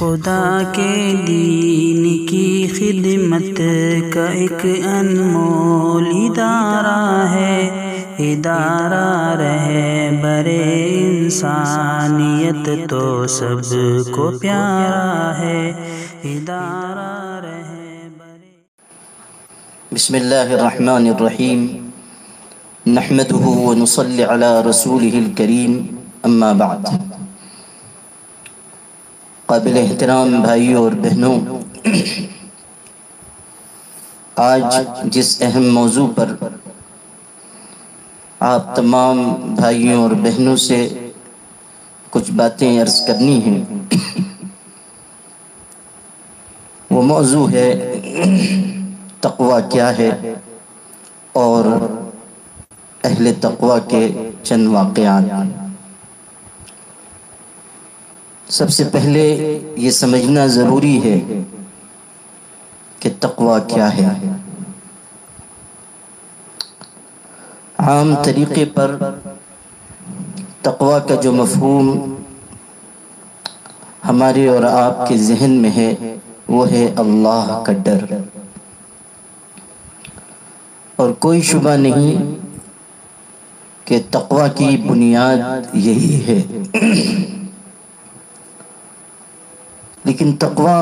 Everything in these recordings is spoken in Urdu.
خدا کے دین کی خدمت کا ایک انمول ادارہ ہے، ادارہ رہبر انسانیت تو سب کو پیارا ہے، ادارہ رہبر۔ بسم اللہ الرحمن الرحیم، نحمده ونصلی علی رسولہ الکریم، اما بعد۔ قابل احترام بھائیوں اور بہنوں، آج جس اہم موضوع پر آپ تمام بھائیوں اور بہنوں سے کچھ باتیں عرض کرنی ہیں، وہ موضوع ہے تقوی کیا ہے اور اہل تقوی کے چند واقعات۔ سب سے پہلے یہ سمجھنا ضروری ہے کہ تقوی کیا ہے۔ عام طریقے پر تقوی کا جو مفہوم ہمارے اور آپ کے ذہن میں ہے وہ ہے اللہ کا ڈر، اور کوئی شبہ نہیں کہ تقوی کی بنیاد یہی ہے۔ لیکن تقوی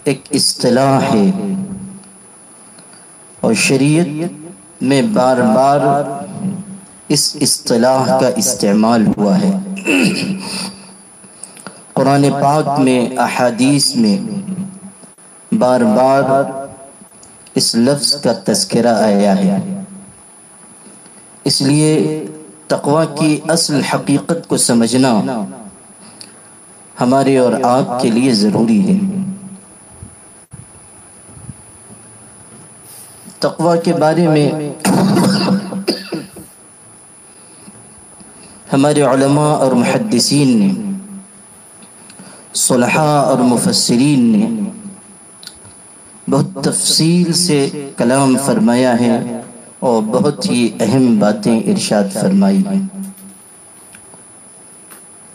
ایک اصطلاح ہے، اور شریعت میں بار بار اس اصطلاح کا استعمال ہوا ہے۔ قرآن پاک میں، احادیث میں بار بار اس لفظ کا تذکرہ آیا ہے۔ اس لیے تقوی کی اصل حقیقت کو سمجھنا ہمارے اور آپ کے لیے ضروری ہے۔ تقوی کے بارے میں ہمارے علماء اور محدثین نے، صلحاء اور مفسرین نے بہت تفصیل سے کلام فرمایا ہے اور بہت ہی اہم باتیں ارشاد فرمائی ہیں۔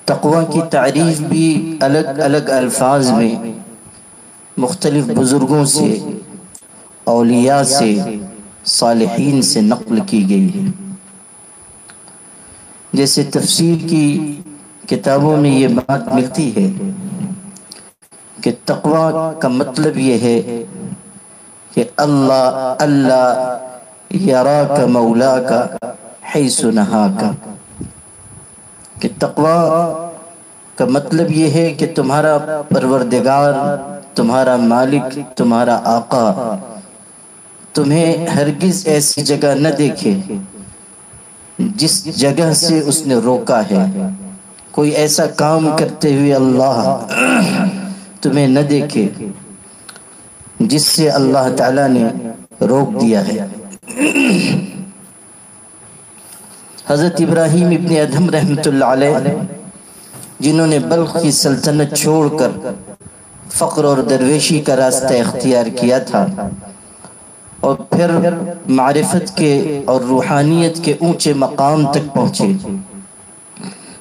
تقوی کی تعریف بھی الگ الگ الفاظ میں مختلف بزرگوں سے، اولیاء سے، صالحین سے نقل کی گئی ہے۔ جیسے تفسیر کی کتابوں میں یہ بات ملتی ہے کہ تقوی کا مطلب یہ ہے کہ اللہ یراک مولاک حیث نہاک، کہ تقوی کا مطلب یہ ہے کہ تمہارا پروردگار، تمہارا مالک، تمہارا آقا تمہیں ہرگز ایسی جگہ نہ دیکھے جس جگہ سے اس نے روکا ہے۔ کوئی ایسا کام کرتے ہوئے اللہ تمہیں نہ دیکھے جس سے اللہ تعالیٰ نے روک دیا ہے۔ حضرت ابراہیم ابن ادہم رحمۃ اللہ علیہ، جنہوں نے بلخ کی سلطنت چھوڑ کر فقر اور درویشی کا راستہ اختیار کیا تھا اور پھر معرفت کے اور روحانیت کے اونچے مقام تک پہنچے،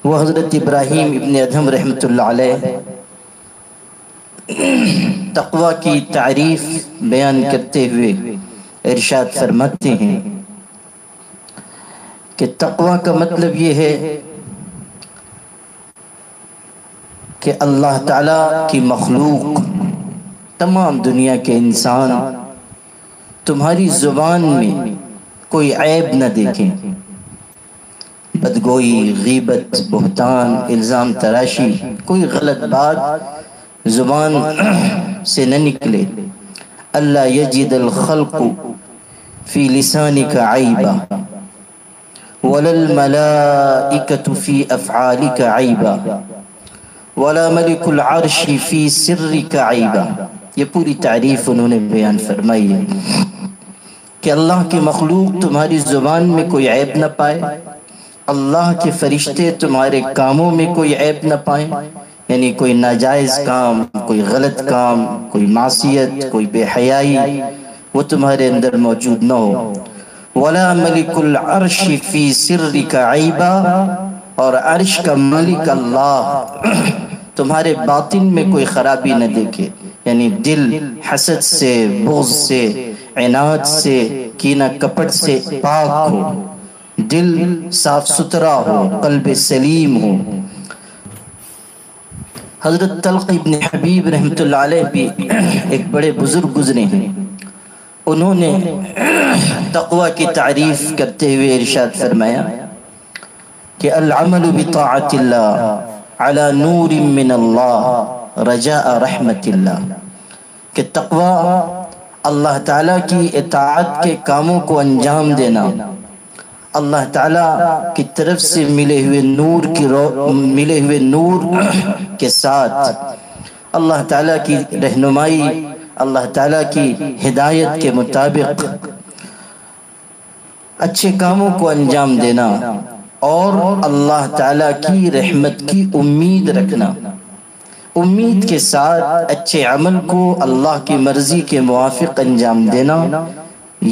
وہ حضرت ابراہیم ابن ادہم رحمۃ اللہ علیہ تقوی کی تعریف بیان کرتے ہوئے ارشاد فرماتے ہیں کہ تقوی کا مطلب یہ ہے کہ اللہ تعالیٰ کی مخلوق، تمام دنیا کے انسان تمہاری زبان میں کوئی عیب نہ دیکھیں، بدگوئی، غیبت، بہتان، الزام تراشی، کوئی غلط بات زبان سے نہ نکلے۔ اللہ یجد الخلق فی لسانک عیبا ولا الملائکۃ فی افعالک عیبا ولا ملک العرش فی سرک عیبا۔ یہ پوری تعریف انہوں نے بیان فرمائی ہے کہ اللہ کی مخلوق تمہاری زبان میں کوئی عیب نہ پائے، اللہ کے فرشتے تمہارے کاموں میں کوئی عیب نہ پائیں، یعنی کوئی ناجائز کام، کوئی غلط کام، کوئی معصیت، کوئی بے حیائی وہ تمہارے اندر موجود نہ ہو۔ وَلَا مَلِكُ الْعَرْشِ فِي سِرِّكَ عَيْبًا، اور عرش کا مالک اللہ تمہارے باطن میں کوئی خرابی نہ دیکھے، یعنی دل حسد سے، بغض سے، عناد سے، کینہ کپٹ سے پاک ہو، دل صاف ستھرا ہو، قلب سلیم ہو۔ حضرت طلق ابن حبیب رحمۃ اللہ علیہ بھی ایک بڑے بزرگ گزرے ہیں، انہوں نے تقوی کی تعریف کرتے ہوئے ارشاد فرمایا کہ العمل بطاعت اللہ علی نور من اللہ رجاء رحمت اللہ، کہ تقوی اللہ تعالیٰ کی اطاعت کے کاموں کو انجام دینا، اللہ تعالیٰ کی طرف سے ملے ہوئے نور کے ساتھ، اللہ تعالیٰ کی رہنمائی، اللہ تعالیٰ کی ہدایت کے مطابق اچھے کاموں کو انجام دینا، اور اللہ تعالیٰ کی رحمت کی امید رکھنا، امید کے ساتھ اچھے عمل کو اللہ کی مرضی کے موافق انجام دینا،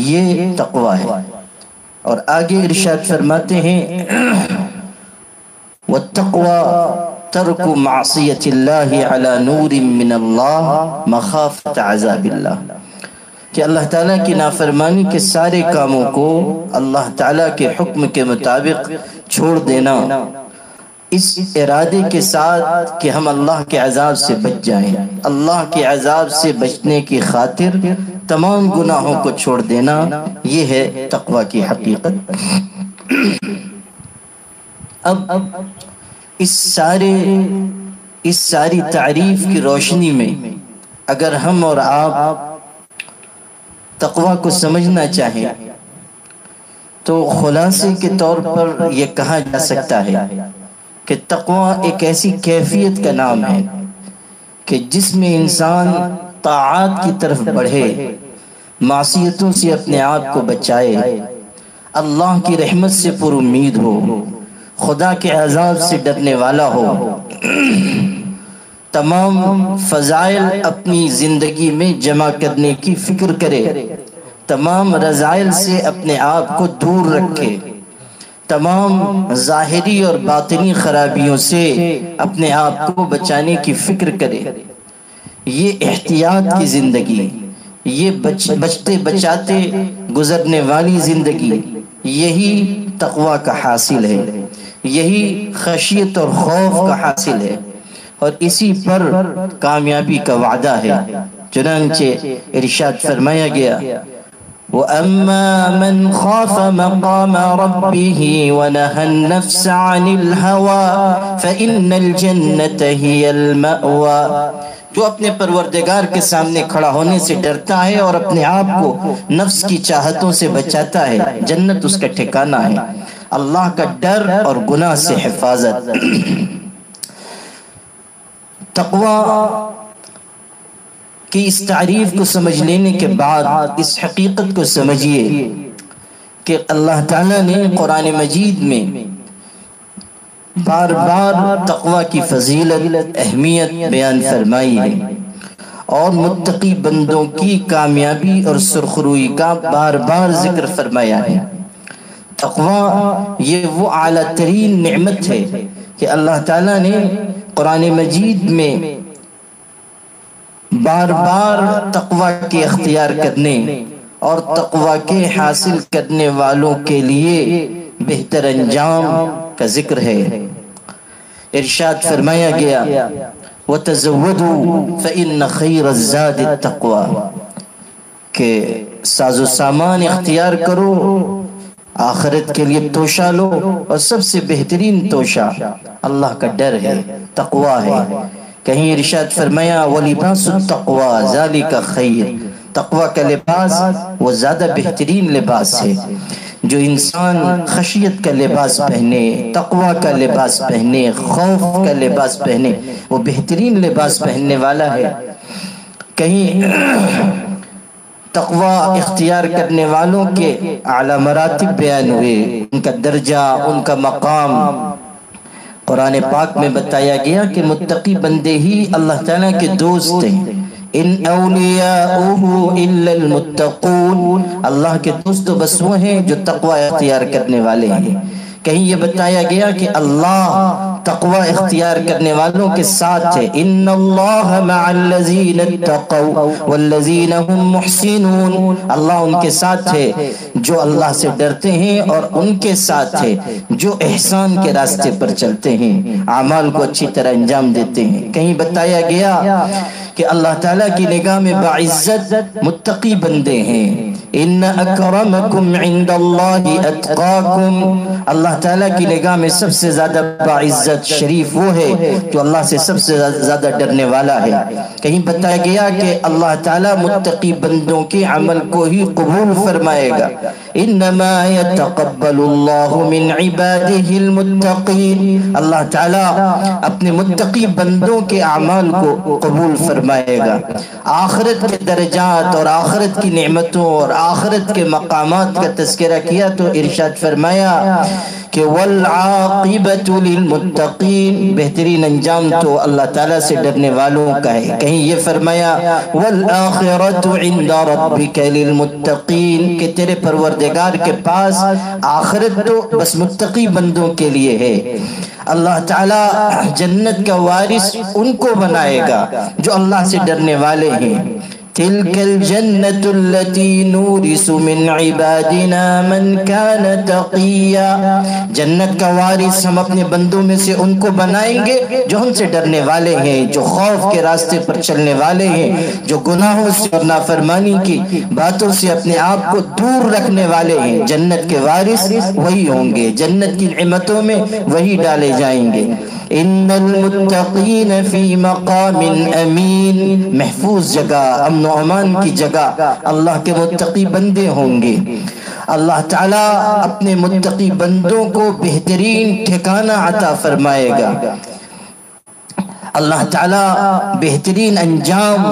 یہ تقوی ہے۔ اور آگے ارشاد فرماتے ہیں وَالتَّقْوَى تَرْكُ مَعْصِيَةِ اللَّهِ عَلَى نُورٍ مِّنَ اللَّهِ مَخَافَةَ عَذَابِ اللَّهِ، کہ اللہ تعالیٰ کی نافرمانی کے سارے کاموں کو اللہ تعالیٰ کے حکم کے مطابق چھوڑ دینا، اس ارادے کے ساتھ کہ ہم اللہ کے عذاب سے بچ جائیں، اللہ کے عذاب سے بچنے کی خاطر تمام گناہوں کو چھوڑ دینا، یہ ہے تقوی کی حقیقت۔ اب اس ساری تعریف کی روشنی میں اگر ہم اور آپ تقوی کو سمجھنا چاہیں تو خلاصے کے طور پر یہ کہا جا سکتا ہے کہ تقوی ایک ایسی کیفیت کا نام ہے کہ جس میں انسان طاعات کی طرف بڑھے، معصیتوں سے اپنے آپ کو بچائے، اللہ کی رحمت سے پر امید ہو، خدا کے عذاب سے ڈرنے والا ہو، تمام فضائل اپنی زندگی میں جمع کرنے کی فکر کرے، تمام رذائل سے اپنے آپ کو دور رکھے، تمام ظاہری اور باطنی خرابیوں سے اپنے آپ کو بچانے کی فکر کرے، یہ احتیاط کی زندگی، یہ بچتے بچاتے گزرنے والی زندگی، یہی تقوی کا حاصل ہے، یہی خشیت اور خوف کا حاصل ہے، اور اسی پر کامیابی کا وعدہ ہے۔ چنانچہ ارشاد فرمایا گیا وَأَمَّا مَنْ خَافَ مَقَامَ رَبِّهِ وَنَهَى النَّفْسَ عَنِ الْهَوَىٰ فَإِنَّ الْجَنَّةَ هِيَ الْمَأْوَىٰ، جو اپنے پروردگار کے سامنے کھڑا ہونے سے ڈرتا ہے اور اپنے آپ کو نفس کی چاہتوں سے بچاتا ہے، جنت اس کا ٹھکانہ ہے، اللہ کا ڈر اور گناہ سے حفاظت۔ تقوی کی اس تعریف کو سمجھ لینے کے بعد اس حقیقت کو سمجھیے کہ اللہ تعالیٰ نے قرآن مجید میں بار بار تقوی کی فضیلت، اہمیت بیان فرمائی ہے، اور متقی بندوں کی کامیابی اور سرخروئی کا بار بار ذکر فرمایا ہے۔ تقوی یہ وہ اعلیٰ ترین نعمت ہے کہ اللہ تعالیٰ نے قرآن مجید میں بار بار تقوی کے اختیار کرنے اور تقوی کے حاصل کرنے والوں کے لیے بہتر انجام کا ذکر ہے۔ ارشاد فرمایا گیا وَتَزَوَّدُوا فَإِنَّ خَيْرَ الزَّادِ التَّقْوَىٰ، کہ ساز و سامان اختیار کرو، آخرت کے لیے توشہ لو، اور سب سے بہترین توشہ اللہ کا ڈر ہے، تقوی ہے۔ کہیں ارشاد فرمایا وَلِبَاسُ التَّقْوَىٰ ذَلِكَ خَيْرٌ، تقوی کا لباس وہ زیادہ بہترین لباس ہے۔ جو انسان خشیت کا لباس پہنے، تقوی کا لباس پہنے، خوف کا لباس پہنے، وہ بہترین لباس پہننے والا ہے۔ کہیں تقوی اختیار کرنے والوں کے اعلیٰ مراتب بیان ہوئے، ان کا درجہ، ان کا مقام۔ قرآن پاک میں بتایا گیا کہ متقی بندے ہی اللہ تعالیٰ کے دوست ہیں۔ ان اولیاؤہ الا المتقون، اللہ کے دوست بس وہ ہیں جو تقوی اختیار کرنے والے ہیں۔ کہیں یہ بتایا گیا کہ اللہ تقوی اختیار کرنے والوں کے ساتھ ہے، ان اللہ مع الذین اتقوا والذین هم محسنون، اللہ ان کے ساتھ ہے جو اللہ سے ڈرتے ہیں، اور ان کے ساتھ ہے جو احسان کے راستے پر چلتے ہیں، اعمال کو اچھی طرح انجام دیتے ہیں۔ کہیں بتایا گیا کہ اللہ تعالیٰ کی نگاہ میں باعزت متقی بندے ہیں، ان اکرمکم عند اللہ اتقاکم، اللہ تعالیٰ کی نگاہ میں سب سے زیادہ باعزت شریف وہ ہے جو اللہ سے سب سے زیادہ ڈرنے والا ہے۔ کہیں بتایا گیا کہ اللہ تعالیٰ متقی بندوں کے عمل کو ہی قبول فرمائے گا، انما یتقبل اللہ من عباده المتقین، اللہ تعالیٰ اپنے متقی بندوں کے اعمال کو قبول فرمائے گا۔ آخرت کے درجات اور آخرت کی نعمتوں اور آخرت کے مقامات کا تذکرہ کیا تو ارشاد فرمایا کہ والعاقبۃ للمتقین، بہترین انجام تو اللہ تعالیٰ سے ڈرنے والوں کا ہے۔ کہیں یہ فرمایا والآخرۃ عند ربک للمتقین، کہ تیرے پروردگار کے پاس آخرت تو بس متقی بندوں کے لیے ہے۔ اللہ تعالیٰ جنت کا وارث ان کو بنائے گا جو اللہ سے ڈرنے والے ہیں۔ تلک الجنت التي نورث من عبادنا من كان تقیا، جنت کا وارث ہم اپنے بندوں میں سے ان کو بنائیں گے جو ہم سے ڈرنے والے ہیں، جو خوف کے راستے پر چلنے والے ہیں، جو گناہوں سے اور نافرمانی کی باتوں سے اپنے آپ کو دور رکھنے والے ہیں۔ جنت کے وارث وہی ہوں گے، جنت کی نعمتوں میں وہی ڈالے جائیں گے۔ ان المتقین فی مقام امین، محفوظ جگہ، امن و امان کی جگہ اللہ کے متقی بندے ہوں گے۔ اللہ تعالیٰ اپنے متقی بندوں کو بہترین ٹھکانہ عطا فرمائے گا، اللہ تعالیٰ بہترین انجام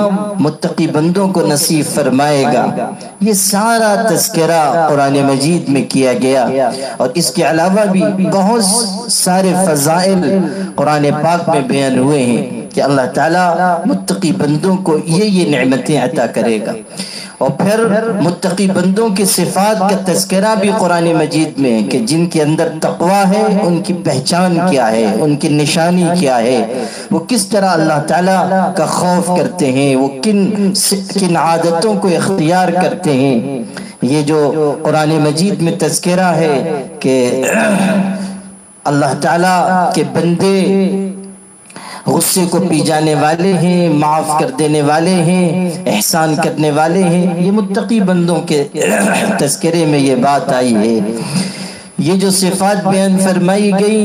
متقی بندوں کو نصیب فرمائے گا۔ یہ سارا تذکرہ قرآن مجید میں کیا گیا، اور اس کے علاوہ بھی بہت سارے فضائل قرآن پاک میں بیان ہوئے ہیں کہ اللہ تعالیٰ متقی بندوں کو یہ نعمتیں عطا کرے گا۔ اور پھر متقی بندوں کی صفات کا تذکرہ بھی قرآن مجید میں ہے کہ جن کے اندر تقوی ہے ان کی پہچان کیا ہے، ان کی نشانی کیا ہے، وہ کس طرح اللہ تعالیٰ کا خوف کرتے ہیں، وہ کن عادتوں کو اختیار کرتے ہیں۔ یہ جو قرآن مجید میں تذکرہ ہے کہ اللہ تعالیٰ کے بندے غصے کو پی جانے والے ہیں، معاف کر دینے والے ہیں، احسان کرنے والے ہیں، یہ متقی بندوں کے تذکرے میں یہ بات آئی ہے۔ یہ جو صفات بیان فرمائی گئی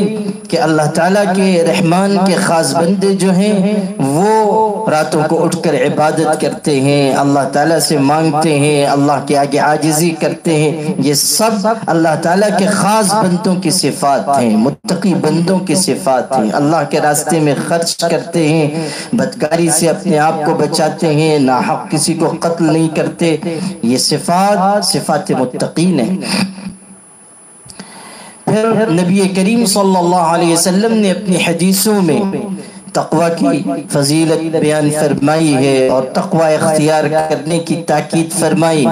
کہ اللہ تعالیٰ کے رحمان کے خاص بندے جو ہیں وہ راتوں کو اٹھ کر عبادت کرتے ہیں، اللہ تعالیٰ سے مانگتے ہیں، اللہ کے آگے عاجزی کرتے ہیں، یہ سب اللہ تعالیٰ کے خاص بندوں کی صفات ہیں، متقی بندوں کی صفات ہیں۔ اللہ کے راستے میں خرچ کرتے ہیں، بدکاری سے اپنے آپ کو بچاتے ہیں، ناحق کسی کو قتل نہیں کرتے، یہ صفات متقین ہیں۔ پھر نبی کریم صلی اللہ علیہ وسلم نے اپنی حدیثوں میں تقوی کی فضیلت بیان فرمائی ہے اور تقوی اختیار کرنے کی تاکید فرمائی۔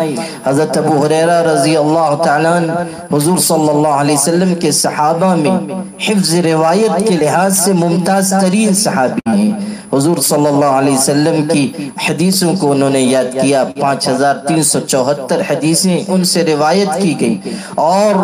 حضرت ابو ہریرہ رضی اللہ تعالیٰ عنہ حضور صلی اللہ علیہ وسلم کے صحابہ میں حفظ روایت کے لحاظ سے ممتاز ترین صحابی ہیں۔ حضور صلی اللہ علیہ وسلم کی حدیثوں کو انہوں نے یاد کیا، 5374 حدیثیں ان سے روایت کی گئی، اور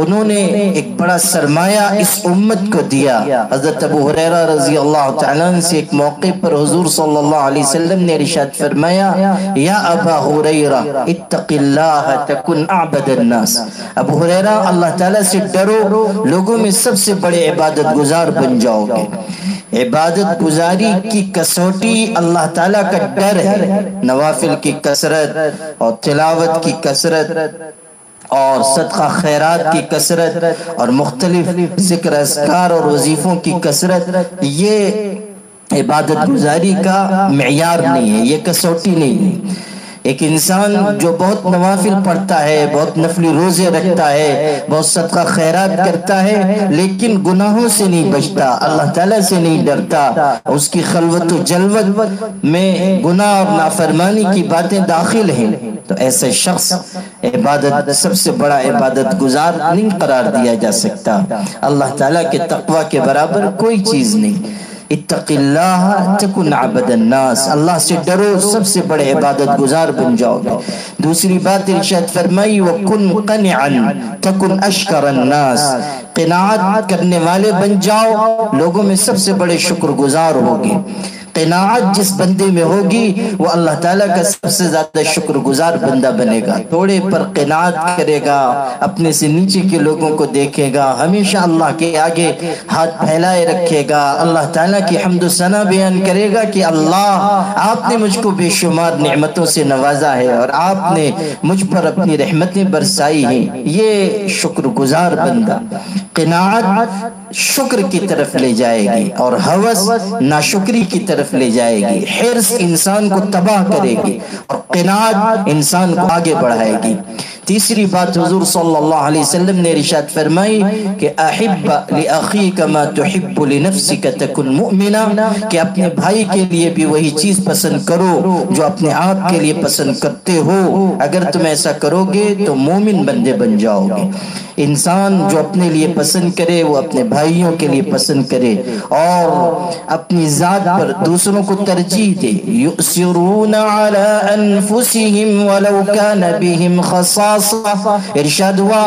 انہوں نے ایک بڑا سرمایہ اس امت کو دیا۔ حضرت ابو ہریرہ رضی اللہ تعالیٰ عنہ سے ایک موقع پر حضور صلی اللہ علیہ وسلم نے ارشاد فرمایا، یا ابا ہریرہ اتق اللہ تکن اعبد الناس، ابو ہریرہ اللہ تعالیٰ سے ڈرو، لوگوں میں سب سے بڑے عبادت گزار بن جاؤ گے۔ عبادت گزاری کی کسوٹی اللہ تعالیٰ کا ڈر ہے، نوافل کی کثرت اور تلاوت کی کثرت اور صدقہ خیرات کی کثرت اور مختلف ذکر اذکار اور وظیفوں کی کثرت، یہ عبادت گزاری کا معیار نہیں ہے، یہ کسوٹی نہیں ہے۔ ایک انسان جو بہت نوافل پڑھتا ہے، بہت نفلی روزے رکھتا ہے، بہت صدقہ خیرات کرتا ہے، لیکن گناہوں سے نہیں بچتا، اللہ تعالیٰ سے نہیں ڈرتا، اس کی خلوت و جلوت میں گناہ اور نافرمانی کی باتیں داخل ہیں، تو ایسے شخص عبادت سب سے بڑا عبادت گزار نہیں قرار دیا جا سکتا۔ اللہ تعالیٰ کے تقوی کے برابر کوئی چیز نہیں۔ اتق اللہ تکن عبد الناس، اللہ سے ڈرو، سب سے بڑے عبادت گزار بن جاؤ گے۔ دوسری بات ارشاد فرمائی وَكُنْ قَنِعًا تَكُنْ أَشْكَرَ النَّاسِ، قناعت کرنے والے بن جاؤ، لوگوں میں سب سے بڑے شکر گزار ہوگے۔ قناعت جس بندے میں ہوگی وہ اللہ تعالیٰ کا سب سے زیادہ شکر گزار بندہ بنے گا۔ تھوڑے پر قناعت کرے گا، اپنے سے نیچے کے لوگوں کو دیکھے گا، ہمیشہ اللہ کے آگے ہاتھ پھیلائے رکھے گا، اللہ تعالیٰ کی حمد و ثنا بیان کرے گا کہ اللہ آپ نے مجھ کو بے شمار نعمتوں سے نوازا ہے اور آپ نے مجھ پر اپنی رحمتیں برسائی ہیں، یہ شکر گزار بندہ۔ قناعت شکر کی طرف لے جائے گی اور ہوس ناشکری کی طرف لے جائے گی، حرص انسان کو تباہ کرے گی اور قناعت انسان کو آگے بڑھائے گی۔ تیسری بات حضور صلی اللہ علیہ وسلم نے ارشاد فرمائی کہ احب لاخیک ما تحب لنفسک تکن مؤمنا، کہ اپنے بھائی کے لیے بھی وہی چیز پسند کرو جو اپنے آپ کے لیے پسند کرتے ہو، اگر تم ایسا کرو گے تو مومن بندے بن جاؤ گے۔ انسان جو اپنے لیے پسند کرے وہ اپنے بھائیوں کے لیے پسند کرے اور اپنی ذات پر دوسروں کو ترجیح دے۔ یؤثرون علی انفسہم ولو کان بہم خصاصہ، ارشاد ہوا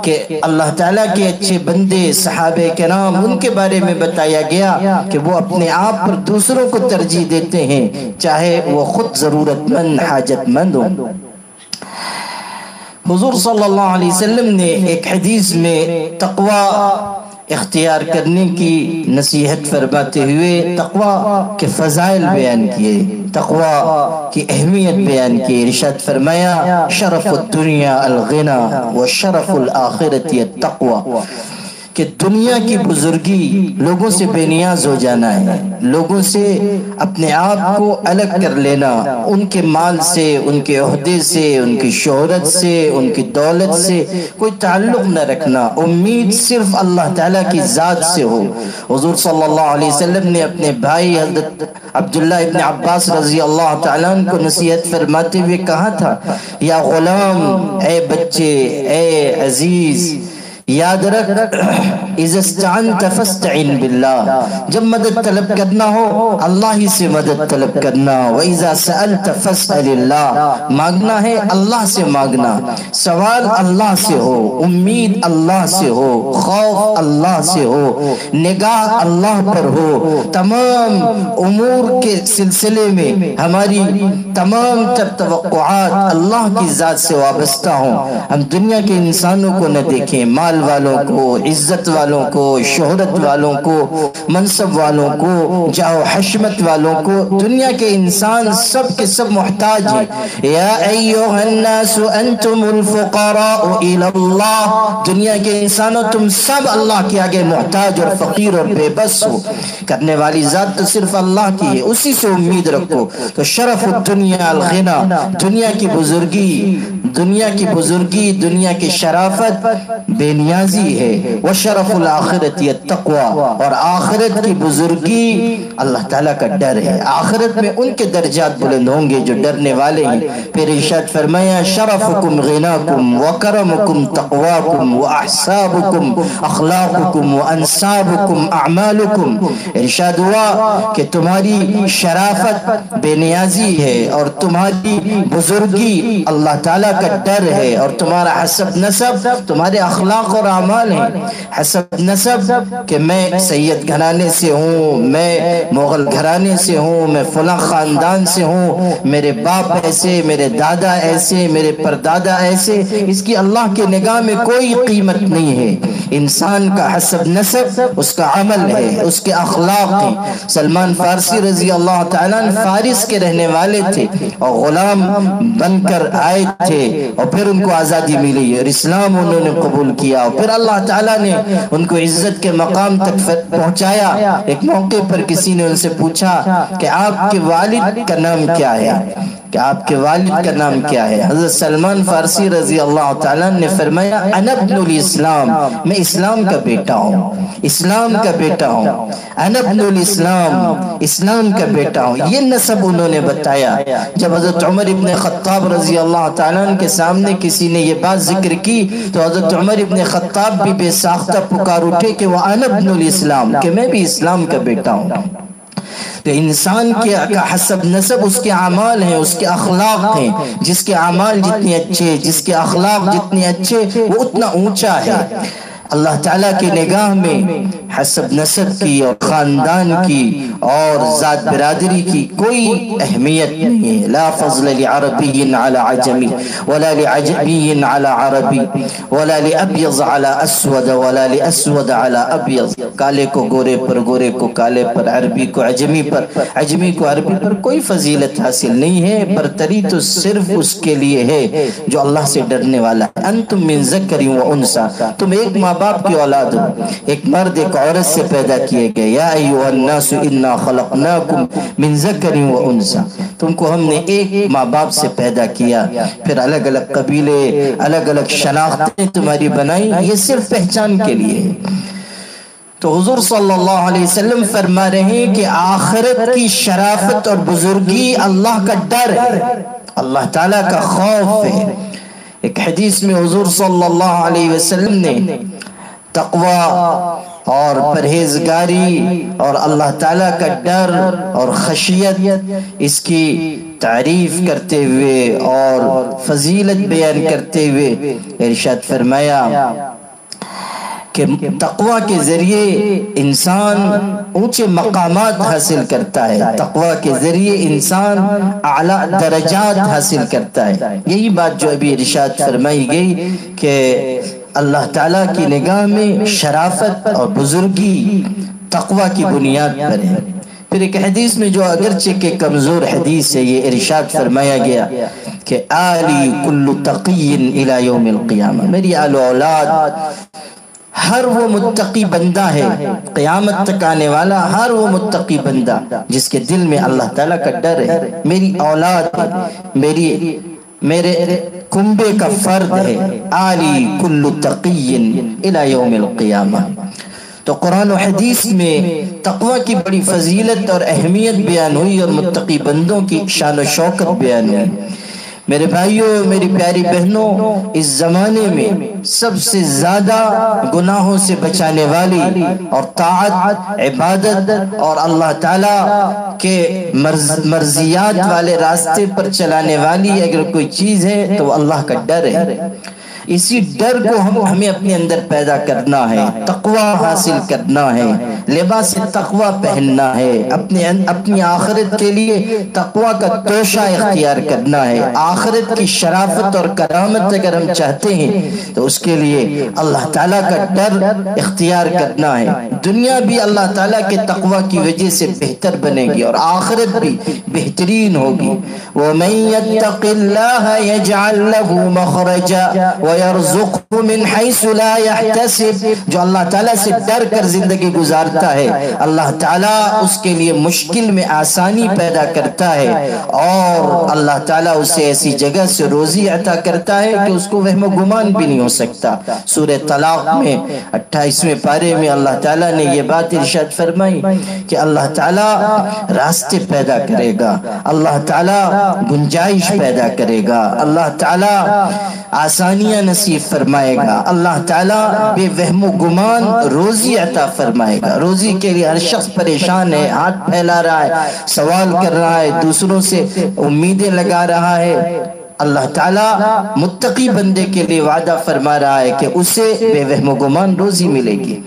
کہ اللہ تعالیٰ کے اچھے بندے صحابہ کرام ان کے بارے میں بتایا گیا کہ وہ اپنے آپ پر دوسروں کو ترجیح دیتے ہیں چاہے وہ خود ضرورت مند حاجت مند ہو۔ حضور صلی اللہ علیہ وسلم نے ایک حدیث میں تقوی اختیار کرنے کی نصیحت فرماتے ہوئے تقوی کے فضائل بیان کیے، تقوی کی اہمیت بیان کی۔ ارشاد فرمایا شرف الدنیا الغنی وشرف الآخرت التقوی، کہ دنیا کی بزرگی لوگوں سے بے نیاز ہو جانا ہے، لوگوں سے اپنے آپ کو الگ کر لینا، ان کے مال سے، ان کے عہدے سے، ان کی شہرت سے، ان کی دولت سے کوئی تعلق نہ رکھنا، امید صرف اللہ تعالیٰ کی ذات سے ہو۔ حضور صلی اللہ علیہ وسلم نے اپنے بھائی حضرت عبداللہ ابن عباس رضی اللہ تعالیٰ عنہ کو نصیحت فرماتے ہوئے کہا تھا یا غلام، اے بچے، اے عزیز، یاد رکھ اذا استعنت فاستعن باللہ، جب مدد طلب کرنا ہو اللہ ہی سے مدد طلب کرنا، وَإِذَا سَأَلْتَ فَاسْأَلِ اللَّهِ، مانگنا ہے اللہ سے مانگنا، سوال اللہ سے ہو، امید اللہ سے ہو، خوف اللہ سے ہو، نگاہ اللہ پر ہو، تمام امور کے سلسلے میں ہماری تمام تر توقعات اللہ کی ذات سے وابستہ ہوں، ہم دنیا کے انسانوں کو نہ دیکھیں، مال والوں کو، عزت والوں کو، شہرت والوں کو، منصب والوں کو، جاہ و حشمت والوں کو، دنیا کے انسان سب کے سب محتاج ہیں۔ یا ایھا الناس انتم الفقراء الی اللہ، دنیا کے انسانوں تم سب اللہ کے آگے محتاج اور فقیر اور بے بس ہو، کرنے والی ذات تو صرف اللہ کی ہے، اسی سے امید رکھو۔ تو شرف الدنیا الغنی، دنیا کی بزرگی، دنیا کی بزرگی، دنیا کی شرافت بے نیازی ہے۔ وشرف الآخرت التقوی، اور آخرت کی بزرگی اللہ تعالیٰ کا ڈر ہے، آخرت میں ان کے درجات بلند ہوں گے جو ڈرنے والے ہیں۔ پھر ارشاد فرمایا شرفکم غناکم وکرمکم تقواکم واحسابکم اخلاقکم وانسابکم اعمالکم، ارشاد ہوا کہ تمہاری شرافت بے نیازی ہے اور تمہاری بزرگی اللہ تعالیٰ کا ڈر ہے، اور تمہارا حسب نسب تمہارے اخلاق اور اعمال ہیں۔ حسب نسب کہ میں سید گھرانے سے ہوں، میں مغل گھرانے سے ہوں، میں فلاں خاندان سے ہوں، میرے باپ ایسے، میرے دادا ایسے، میرے پردادا ایسے، اس کی اللہ کے نگاہ میں کوئی قیمت نہیں ہے۔ انسان کا حسب نسب اس کا عمل ہے، اس کے اخلاق ہیں۔ سلمان فارسی رضی اللہ تعالیٰ عنہ فارس کے رہنے والے تھے اور غلام بن کر آئے تھے، اور پھر ان کو آزادی ملی اور اسلام انہوں نے قبول کیا کیا، پھر اللہ تعالیٰ نے ان کو عزت کے مقام تک پہنچایا۔ ایک موقع پر کسی نے ان سے پوچھا کہ آپ کے والد کا نام کیا ہے، کہ آپ کے والد کا نام کیا ہے؟ حضرت سلمان فارسی رضی اللہ تعالیٰ نے فرمایا انا ابن الاسلام، میں اسلام کا بیٹا ہوں، اسلام کا بیٹا ہوں، انا ابن الاسلام، اسلام کا بیٹا ہوں۔ یہ نسب انہوں نے بتایا۔ جب حضرت عمر ابن خطاب رضی اللہ تعالیٰ کے سامنے کسی نے یہ بات ذکر کی تو حضرت عمر ابن خطاب بھی بے ساختہ پکار اٹھے کہ وہ انا ابن الاسلام، کہ میں بھی اسلام کا بیٹا ہوں۔ تو انسان کا حسب نسب اس کے اعمال ہیں، اس کے اخلاق ہیں۔ جس کے اعمال جتنے اچھے، جس کے اخلاق جتنے اچھے، وہ اتنا اونچا ہے۔ اللہ تعالیٰ کی نگاہ میں حسب نسب کی اور خاندان کی اور ذات برادری کی کوئی اہمیت نہیں ہے۔ لا فضل لعربی علی عجمی ولا لعجمی علی عربی ولا لابیض علی اسود ولا لاسود علی ابیض۔ کالے کو گورے پر، گورے کو کالے پر، عربی کو عجمی پر، عجمی کو عربی پر کوئی فضیلت حاصل نہیں ہے۔ برتری تو صرف اس کے لیے ہے جو اللہ سے ڈرنے والا ہے۔ انتم من ذکر و انثی، تم ایک ماں باپ کی اولاد ہو، ایک مرد ایک عورت سے پیدا کیے گئے۔ یا ایھا الناس انا خلقناکم من ذکر و انثی، تم کو ہم نے ایک ماں باپ سے پیدا کیا، پھر الگ الگ قبیلے، الگ الگ شناختیں تمہاری بنائی، یہ صرف پہچان کے لیے ہے۔ تو حضور صلی اللہ علیہ وسلم فرما رہے ہیں کہ آخرت کی شرافت اور بزرگی اللہ کا ڈر ہے، اللہ تعالیٰ کا خوف ہے۔ ایک حدیث میں حضور صلی اللہ علیہ وسلم نے تقوی اور پرہیزگاری اور اللہ تعالیٰ کا ڈر اور خشیت، اس کی تعریف کرتے ہوئے اور فضیلت بیان کرتے ہوئے ارشاد فرمایا کہ تقوی کے ذریعے انسان اونچے مقامات حاصل کرتا ہے، تقوی کے ذریعے انسان اعلیٰ درجات حاصل کرتا ہے۔ یہی بات جو ابھی ارشاد فرمائی گئی کہ اللہ تعالیٰ کی نگاہ میں شرافت اور بزرگی تقوی کی بنیاد پر ہے۔ پھر ایک حدیث میں جو اگرچہ کہ کمزور حدیث ہے، یہ ارشاد فرمایا گیا کہ آلی کل تقی الی یوم القیامہ، میری آل و اولاد ہر وہ متقی بندہ ہے قیامت تک آنے والا، ہر وہ متقی بندہ جس کے دل میں اللہ تعالیٰ کا ڈر ہے، میری اولاد ہے، میرے کنبے کا فرد ہے۔ آلی کل تقی الی یوم القیامہ۔ تو قرآن و حدیث میں تقوی کی بڑی فضیلت اور اہمیت بیان ہوئی اور متقی بندوں کی شان و شوکت بیان ہوئی۔ میرے بھائیوں، میری پیاری بہنوں، اس زمانے میں سب سے زیادہ گناہوں سے بچانے والی اور طاعت، عبادت اور اللہ تعالیٰ کے مرضیات والے راستے پر چلانے والی اگر کوئی چیز ہے تو اللہ کا ڈر ہے۔ اسی ڈر کو ہمیں اپنے اندر پیدا کرنا ہے، تقوی حاصل کرنا ہے، لباس تقوی پہننا ہے، اپنی آخرت کے لیے تقوی کا توشہ اختیار کرنا ہے۔ آخرت کی شرافت اور کرامت اگر ہم چاہتے ہیں تو اس کے لیے اللہ تعالیٰ کا ڈر اختیار کرنا ہے۔ دنیا بھی اللہ تعالیٰ کے تقوی کی وجہ سے بہتر بنے گی اور آخرت بھی بہترین ہوگی۔ وَمَن يَتَّقِ اللَّهَ يَجْعَل لَّهُ مَخْرَجًا وَيَرْزُقْهُ مِنْ حَيْثُ لَا يَحْتَسِبُ، جو اللہ تعالیٰ سے ڈر کر زندگی گزارتا ہے اللہ تعالیٰ اس کے لیے مشکل میں آسانی پیدا کرتا ہے اور اللہ تعالیٰ اسے ایسی جگہ سے روزی عطا کرتا ہے کہ اس کو وہم و گمان بھی نہیں ہو سکتا۔ سورہ طلاق میں 28ویں پارے میں اللہ تعالیٰ نے یہ بات ارشاد فرمائی کہ اللہ تعالیٰ راستے پیدا کرے گا، اللہ تعالیٰ گنجائش پیدا کرے گا، اللہ تعالیٰ آسانیاں نصیب فرمائے گا، اللہ تعالیٰ بے وہم و گمان روزی عطا فرمائے گا۔ روزی کے لیے ہر شخص پریشان ہے، ہاتھ پھیلا رہا ہے، سوال کر رہا ہے، دوسروں سے امیدیں لگا رہا ہے۔ اللہ تعالیٰ متقی بندے کے لیے وعدہ فرما رہا ہے کہ اسے بے وہم و گمان روزی ملے گی۔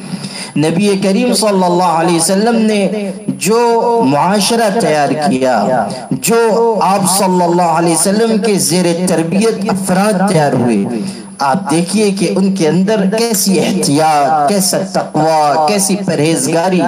نبی کریم صلی اللہ علیہ وسلم نے جو معاشرہ تیار کیا، جو آپ صلی اللہ علیہ وسلم کے زیر تربیت افراد تیار ہوئے، آپ دیکھیے کہ ان کے اندر کیسی احتیاط، کیسا تقوی، کیسی پرہیزگاری۔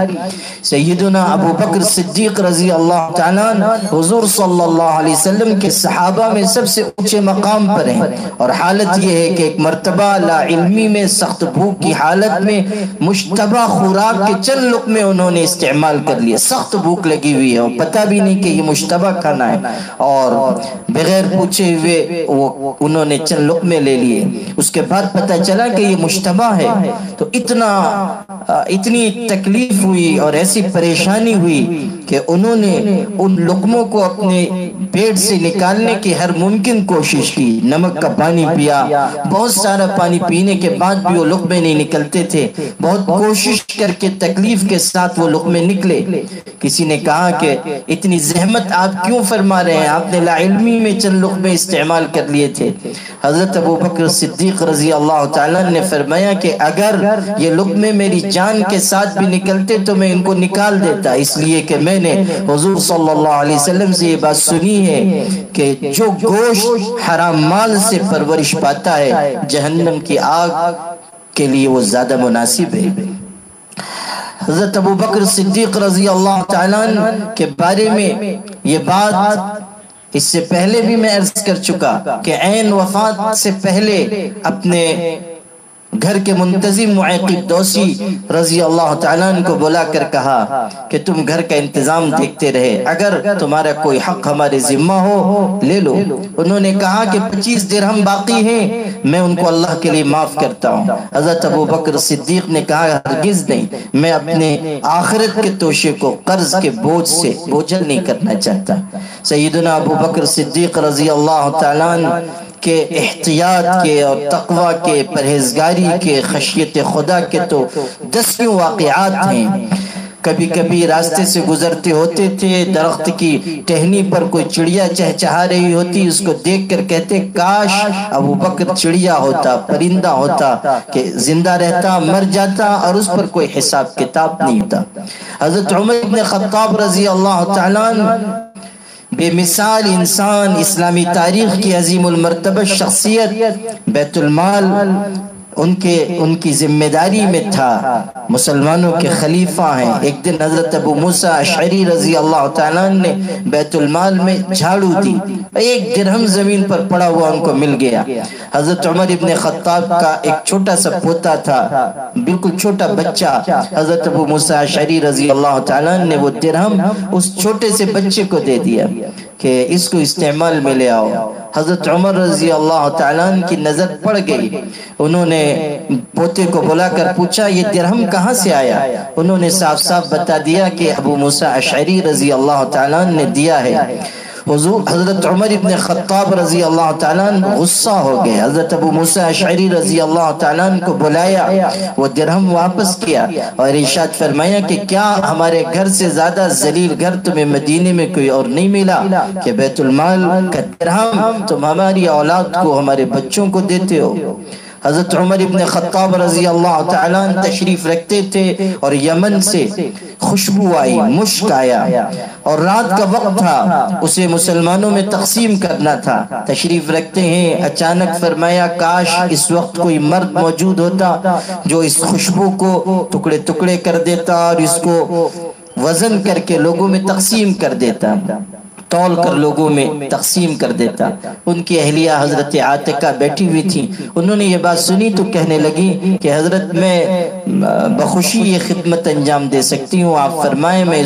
سیدنا ابو بکر صدیق رضی اللہ تعالیٰ حضور صلی اللہ علیہ وسلم کے صحابہ میں سب سے اونچے مقام پر ہیں، اور حالت یہ ہے کہ ایک مرتبہ لا علمی میں سخت بھوک کی حالت میں مشتبہ خوراک کے چند لقمے انہوں نے استعمال کر لیے۔ سخت بھوک لگی ہوئی ہے اور پتہ بھی نہیں کہ یہ مشتبہ کھانا ہے، اور بغیر پوچھے ہوئے وہ انہوں نے چند لقمے لے لیے۔ اس کے بعد پتہ چلا کہ یہ مشتبہ ہے، تو اتنی تکلیف ہوئی اور ایسی پریشانی ہوئی کہ انہوں نے ان لقموں کو اپنے پیٹ سے نکالنے کی ہر ممکن کوشش کی۔ نمک کا پانی پیا، بہت سارا پانی پینے کے بعد بھی وہ لقمے نہیں نکلتے تھے۔ بہت کوشش کر کے تکلیف کے ساتھ وہ لقمے نکلے۔ کسی نے کہا کہ اتنی زحمت آپ کیوں فرما رہے ہیں، آپ نے لا علمی میں چند لقمے استعمال کر لیے تھے۔ حضرت ابو بکر صدیق رضی اللہ تعالیٰ نے فرمایا کہ اگر یہ لقمے میری جان کے ساتھ بھی نکلتے تو میں ان کو نکال دیتا، اس لیے کہ میں نے حضور صلی اللہ علیہ وسلم سے یہ بات سنی ہے کہ جو گوشت حرام مال سے پرورش پاتا ہے جہنم کی آگ کے لیے وہ زیادہ مناسب ہے۔ حضرت ابو بکر صدیق رضی اللہ تعالیٰ کے بارے میں یہ بات اس سے پہلے بھی میں عرض کر چکا کہ عین وفات سے پہلے اپنے گھر کے منتظم معاقب دوسی رضی اللہ تعالیٰ کو بلا کر کہا کہ تم گھر کا انتظام دیکھتے رہے، اگر تمہارا کوئی حق ہمارے ذمہ ہو لے لو۔ انہوں نے کہا کہ 25 درہم باقی ہیں، میں ان کو اللہ کے لیے معاف کرتا ہوں۔ حضرت ابو بکر صدیق نے کہا ہرگز نہیں، میں اپنے آخرت کے توشے کو قرض کے بوجھ سے بوجھل نہیں کرنا چاہتا۔ سیدنا ابو بکر صدیق رضی اللہ تعالیٰ کے احتیاط کے اور تقوی کے، پرہیزگاری کے، خشیت خدا کے تو دسیوں واقعات ہیں۔ کبھی کبھی راستے سے گزرتے ہوتے تھے، درخت کی ٹہنی پر کوئی چڑیا چہچہا رہی ہوتی، اس کو دیکھ کر کہتے کاش ابو بکر چڑیا ہوتا، پرندہ ہوتا کہ زندہ رہتا، مر جاتا اور اس پر کوئی حساب کتاب نہیں ہوتا۔ حضرت عمر بن خطاب رضی اللہ تعالیٰ بے مثال انسان، اسلامی تاریخ کی عظیم المرتبہ شخصیت، بیت المال ان کی ذمہ داری میں تھا، مسلمانوں کے خلیفہ ہیں۔ ایک دن حضرت ابو موسیٰ اشعری رضی اللہ تعالیٰ نے بیت المال میں جھاڑو دی، 1 درہم زمین پر پڑا ہوا ان کو مل گیا۔ حضرت عمر ابن خطاب کا ایک چھوٹا سا پوتا تھا، بالکل چھوٹا بچہ، حضرت ابو موسیٰ اشعری رضی اللہ تعالیٰ نے وہ درہم اس چھوٹے سے بچے کو دے دیا کہ اس کو استعمال میں لے آؤ۔ حضرت عمر رضی اللہ تعالیٰ کی نظر پڑ گئی، انہوں نے پوتے کو بلا کر پوچھا یہ درہم کہاں سے آیا؟ انہوں نے صاف صاف بتا دیا کہ ابو موسیٰ اشعری رضی اللہ تعالیٰ نے دیا ہے۔ حضرت عمر ابن خطاب رضی اللہ تعالیٰ غصہ ہو گئے، حضرت ابو موسیٰ اشعری رضی اللہ تعالیٰ کو بلایا، وہ درہم واپس کیا اور ارشاد فرمایا کہ کیا ہمارے گھر سے زیادہ ذلیل گھر تمہیں مدینے میں کوئی اور نہیں ملا کہ بیت المال کا درہم تم ہماری اولاد کو، ہمارے بچوں کو دیتے ہو؟ حضرت عمر ابن خطاب رضی اللہ تعالیٰ تشریف رکھتے تھے اور یمن سے خوشبو آئی، مشک آیا اور رات کا وقت تھا، اسے مسلمانوں میں تقسیم کرنا تھا۔ تشریف رکھتے ہیں، اچانک فرمایا کاش اس وقت کوئی مرد موجود ہوتا جو اس خوشبو کو ٹکڑے ٹکڑے کر دیتا اور اس کو وزن کر کے لوگوں میں تقسیم کر دیتا، تول کر لوگوں میں تقسیم کر دیتا۔ ان کی اہلیہ حضرت عاتقہ بیٹھی ہوئی تھی، انہوں نے یہ بات سنی تو کہنے لگی کہ حضرت میں بخوشی یہ خدمت انجام دے سکتی ہوں، آپ فرمائیں میں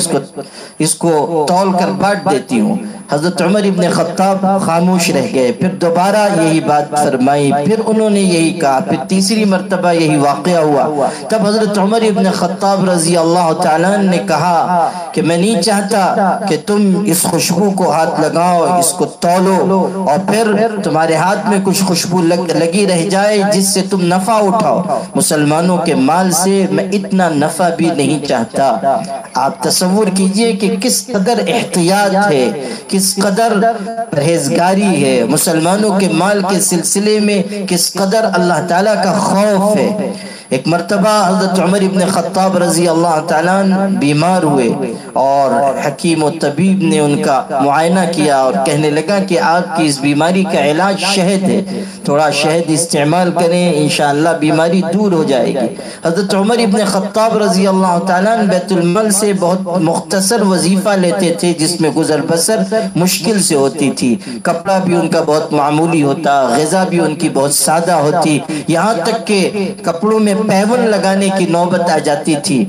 اس کو تول کر بانٹ دیتی ہوں۔ حضرت عمر ابن خطاب خاموش رہ گئے، پھر دوبارہ یہی بات فرمائی، پھر انہوں نے یہی کہا، پھر تیسری مرتبہ یہی واقعہ ہوا۔ تب حضرت عمر ابن خطاب رضی اللہ تعالیٰ نے کہا کہ میں نہیں چاہتا کہ تم اس خوشبو کو ہاتھ لگاؤ، اس کو تولو اور پھر تمہارے ہاتھ میں کچھ خوشبو لگی رہ جائے جس سے تم نفع اٹھاؤ، مسلمانوں کے مال سے میں اتنا نفع بھی نہیں چاہتا۔ آپ تصور کیجئے کہ کس قدر احتیاط ہے، کس قدر پرہیزگاری ہے، مسلمانوں کے مال کے سلسلے میں کس قدر اللہ تعالیٰ کا خوف ہے۔ ایک مرتبہ حضرت عمر ابن خطاب رضی اللہ تعالیٰ بیمار ہوئے اور حکیم و طبیب نے ان کا معائنہ کیا اور کہنے لگا کہ آپ کی اس بیماری کا علاج شہد ہے، تھوڑا شہد استعمال کریں، انشاءاللہ بیماری دور ہو جائے گی۔ حضرت عمر ابن خطاب رضی اللہ تعالیٰ بیت المال سے بہت مختصر وظیفہ لیتے تھے جس میں گزر بسر مشکل سے ہوتی تھی، کپڑا بھی ان کا بہت معمولی ہوتا، غذا بھی ان کی بہت سادہ ہوتی، یہاں تک کہ کپڑوں میں پیون لگانے کی نوبت آ جاتی تھی۔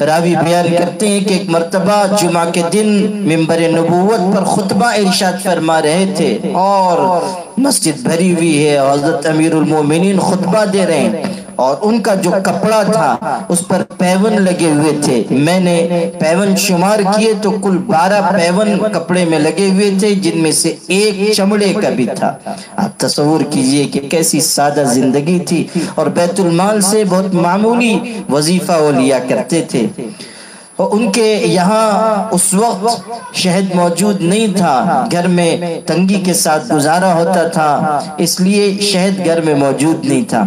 راوی بیان کرتے ہیں کہ ایک مرتبہ جمعہ کے دن منبر نبوت پر خطبہ ارشاد فرما رہے تھے اور مسجد بھری ہوئی ہے، حضرت امیر المومنین خطبہ دے رہے ہیں اور ان کا جو کپڑا تھا اس پر پیون لگے ہوئے تھے۔ میں نے پیون شمار کیے تو کل 12 پیون کپڑے میں لگے ہوئے تھے، جن میں سے ایک چمڑے کا بھی تھا۔ آپ تصور کیجئے کہ کیسی سادہ زندگی تھی، اور بیت المال سے بہت معمولی وظیفہ وہ لیا کرتے تھے۔ ان کے یہاں اس وقت شہد موجود نہیں تھا، گھر میں تنگی کے ساتھ گزارا ہوتا تھا، اس لیے شہد گھر میں موجود نہیں تھا،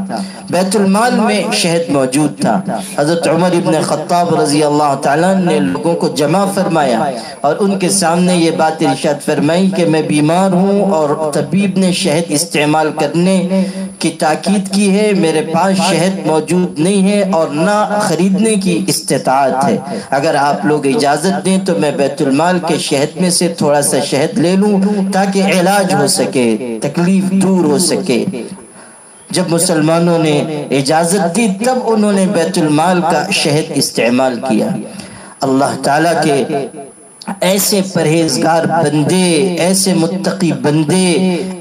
بیت المال میں شہد موجود تھا۔ حضرت عمر ابن خطاب رضی اللہ تعالیٰ نے لوگوں کو جمع فرمایا اور ان کے سامنے یہ بات ارشاد فرمائی کہ میں بیمار ہوں اور طبیب نے شہد استعمال کرنے کی تاکید کی ہے، میرے پاس شہد موجود نہیں ہے اور نہ خریدنے کی استطاعت ہے، اگر آپ لوگ اجازت دیں تو میں بیت المال کے شہد میں سے تھوڑا سا شہد لے لوں تاکہ علاج ہو سکے، تکلیف دور ہو سکے۔ جب مسلمانوں نے اجازت دی تب انہوں نے بیت المال کا شہد استعمال کیا۔ اللہ تعالیٰ کے ایسے پرہیزگار بندے، ایسے متقی بندے،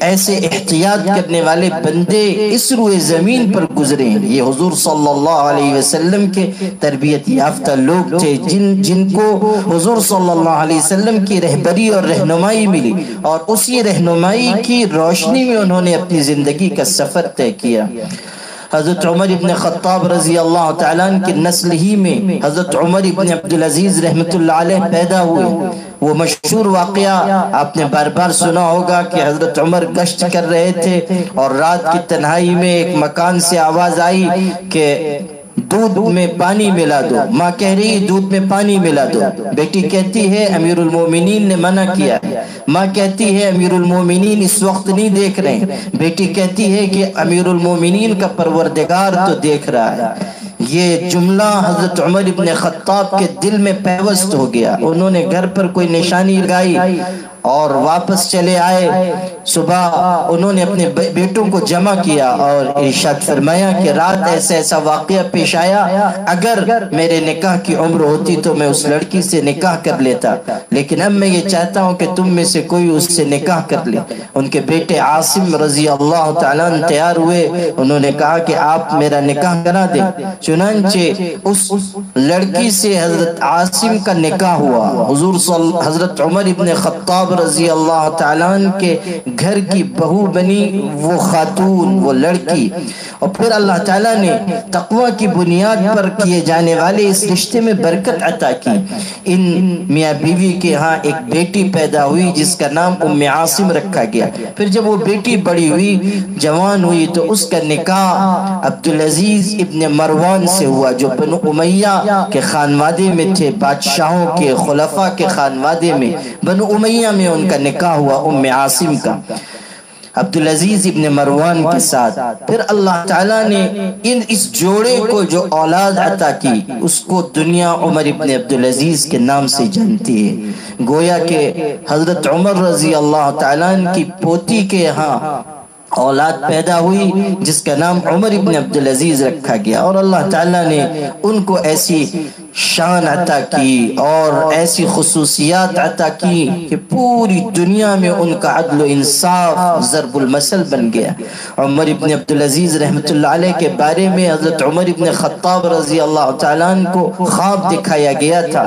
ایسے احتیاط کرنے والے بندے اس روئے زمین پر گزرے ہیں۔ یہ حضور صلی اللہ علیہ وسلم کے تربیت یافتہ لوگ تھے جن کو حضور صلی اللہ علیہ وسلم کی رہبری اور رہنمائی ملی، اور اسی رہنمائی کی روشنی میں انہوں نے اپنی زندگی کا سفر طے کیا۔ حضرت عمر ابن خطاب رضی اللہ تعالیٰ کی نسل ہی میں حضرت عمر ابن عبدالعزیز رحمت اللہ علیہ پیدا ہوئے۔ وہ مشہور واقعہ آپ نے بار بار سنا ہوگا کہ حضرت عمر گشت کر رہے تھے اور رات کی تنہائی میں ایک مکان سے آواز آئی کہ دودھ میں پانی ملا دو۔ ماں کہہ رہی دودھ میں پانی ملا دو، بیٹی کہتی ہے امیر المومنین نے منع کیا ہے۔ ماں کہتی ہے امیر المومنین اس وقت نہیں دیکھ رہے ہیں، بیٹی کہتی ہے کہ امیر المومنین کا پروردگار تو دیکھ رہا ہے۔ یہ جملہ حضرت عمر ابن خطاب کے دل میں پیوست ہو گیا، انہوں نے گھر پر کوئی نشانی لگائی اور واپس چلے آئے۔ صبح انہوں نے اپنے بیٹوں کو جمع کیا اور ارشاد فرمایا کہ رات ایسا ایسا واقعہ پیش آیا، اگر میرے نکاح کی عمر ہوتی تو میں اس لڑکی سے نکاح کر لیتا، لیکن اب میں یہ چاہتا ہوں کہ تم میں سے کوئی اس سے نکاح کر لے۔ ان کے بیٹے عاصم رضی اللہ تعالیٰ تیار ہوئے، انہوں نے کہا کہ آپ میرا نکاح کرا دیں۔ چنانچہ اس لڑکی سے حضرت عاصم کا نکاح ہوا۔ حضرت عمر ابن خطاب رضی اللہ تعالیٰ کے گھر کی بہو بنی وہ خاتون، وہ لڑکی، اور پھر اللہ تعالیٰ نے تقوی کی بنیاد پر کیے جانے والے اس رشتے میں برکت عطا کی۔ ان میاں بیوی کے ہاں ایک بیٹی پیدا ہوئی جس کا نام ام عاصم رکھا گیا۔ پھر جب وہ بیٹی بڑی ہوئی، جوان ہوئی، تو اس کا نکاح عبدالعزیز ابن مروان سے ہوا جو بنو امیہ کے خانوادے میں تھے، بادشاہوں کے خلفاء کے خانوادے میں، بنو امیہ میں ان کا نکاح ہوا ام عاصم کا عبدالعزیز ابن مروان کے ساتھ۔ پھر اللہ تعالیٰ نے اس جوڑے کو جو اولاد عطا کی اس کو دنیا عمر ابن عبدالعزیز کے نام سے جانتی ہے۔ گویا کہ حضرت عمر رضی اللہ تعالیٰ کی پوتی کے یہاں اولاد پیدا ہوئی جس کا نام عمر ابن عبدالعزیز رکھا گیا، اور اللہ تعالیٰ نے ان کو ایسی شان عطا کی اور ایسی خصوصیات عطا کی کہ پوری دنیا میں ان کا عدل و انصاف ضرب المثل بن گیا۔ عمر ابن عبدالعزیز رحمت اللہ علیہ کے بارے میں حضرت عمر ابن خطاب رضی اللہ تعالیٰ کو خواب دکھایا گیا تھا۔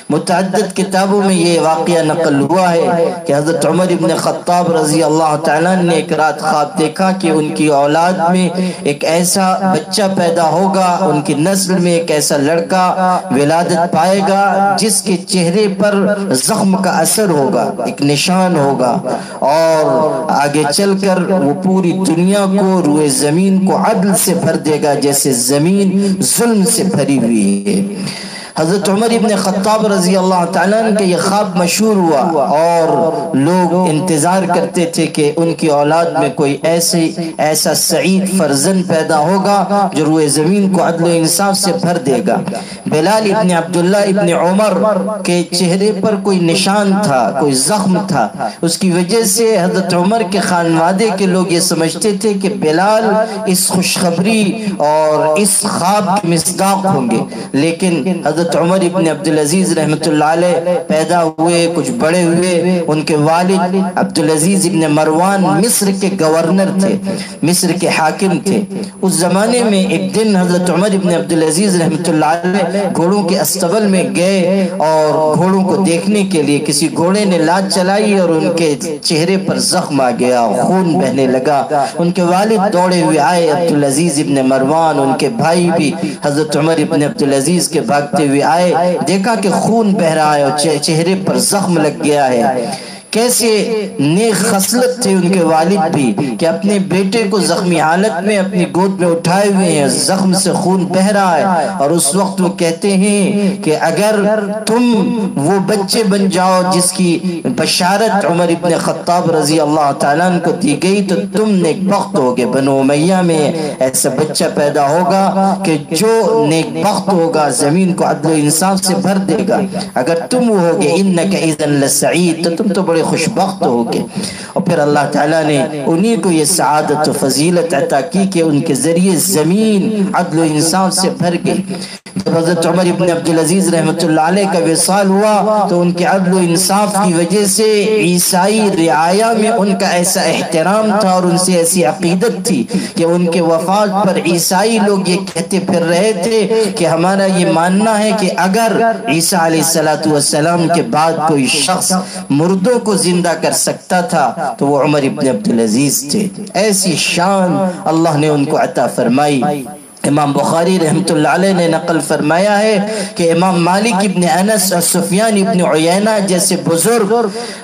متعدد کتابوں میں یہ واقعہ نقل ہوا ہے کہ حضرت عمر ابن خطاب رضی اللہ تعالیٰ نے ایک رات خواب دیکھا کہ ان کی اولاد میں ایک ایسا بچہ پیدا ہوگا، ان کی نسل میں ایک ایسا لڑکا ولادت پائے گا جس کے چہرے پر زخم کا اثر ہوگا، ایک نشان ہوگا، اور آگے چل کر وہ پوری دنیا کو، روئے زمین کو عدل سے بھر دے گا جیسے زمین ظلم سے بھری ہوئی ہے۔ حضرت عمر ابن خطاب رضی اللہ تعالیٰ عنہ کے یہ خواب مشہور ہوا اور لوگ انتظار کرتے تھے کہ ان کی اولاد میں کوئی ایسا سعید فرزند پیدا ہوگا جو روئے زمین کو عدل و انصاف سے بھر دے گا۔ بلال ابن عبداللہ ابن عمر کے چہرے پر کوئی نشان تھا، کوئی زخم تھا، اس کی وجہ سے حضرت عمر کے خانوادے کے لوگ یہ سمجھتے تھے کہ بلال اس خوشخبری اور اس خواب کے مصداق ہوں گے، لیکن حضرت عمر ابن عبدالعزیز رحمت اللہ علیہ پیدا ہوئے، کچھ بڑے ہوئے، ان کے والد عبدالعزیز ابن مروان مصر کے گورنر تھے، مصر کے حاکم تھے۔ اس زمانے میں ایک دن حضرت عمر ابن عبدالعزیز رحمت اللہ علیہ گھوڑوں کے استبل میں گئے اور گھوڑوں کو دیکھنے کے لیے کسی گھوڑے نے لات چلائی اور ان کے چہرے پر زخم آ گیا، خون بہنے لگا۔ ان کے والد دوڑے ہوئے آئے، عبدالعزیز ابن مروان، ان کے بھائی بھی حضرت عمر ابن عبدالعزیز کے بھاگتے ہوئے آئے، دیکھا کہ خون بہ رہا ہے اور چہرے پر زخم لگ گیا ہے۔ کیسے نیک خصلت تھے ان کے والد بھی کہ اپنے بیٹے کو زخمی حالت میں اپنی گود میں اٹھائے ہوئے ہیں، زخم سے خون بہ رہا ہے، اور اس وقت وہ کہتے ہیں کہ اگر تم وہ بچے بن جاؤ جس کی بشارت عمر ابن خطاب رضی اللہ تعالیٰ عنہ کو دی گئی تو تم نیک بخت ہوگے، بنو امیہ میں ایسا بچہ پیدا ہوگا کہ جو نیک بخت ہوگا زمین کو عدل و انصاف سے بھر دے گا، اگر تم وہ ہوگے انک اذا لسعید تو تم تو بڑے خوشبخت ہو گے۔ اور پھر اللہ تعالیٰ نے انہی کو یہ سعادت و فضیلت عطا کی کہ ان کے ذریعے زمین عدل و انصاف سے بھر گئی۔ جب حضرت عمر ابن عبدالعزیز رحمت اللہ علیہ کا وصال ہوا تو ان کے عدل و انصاف کی وجہ سے عیسائی رعایا میں ان کا ایسا احترام تھا اور ان سے ایسی عقیدت تھی کہ ان کے وفات پر عیسائی لوگ یہ کہتے پھر رہے تھے کہ ہمارا یہ ماننا ہے کہ اگر عیسیٰ علیہ السلام کے بعد کوئی شخص مردوں کو زندہ کر سکتا تھا تو وہ عمر ابن عبدالعزیز تھے۔ ایسی شان اللہ نے ان کو عطا فرمائی۔ امام بخاری رحمت اللہ علیہ نے نقل فرمایا ہے کہ امام مالک ابن انس اور سفیان ابن عیینہ جیسے بزرگ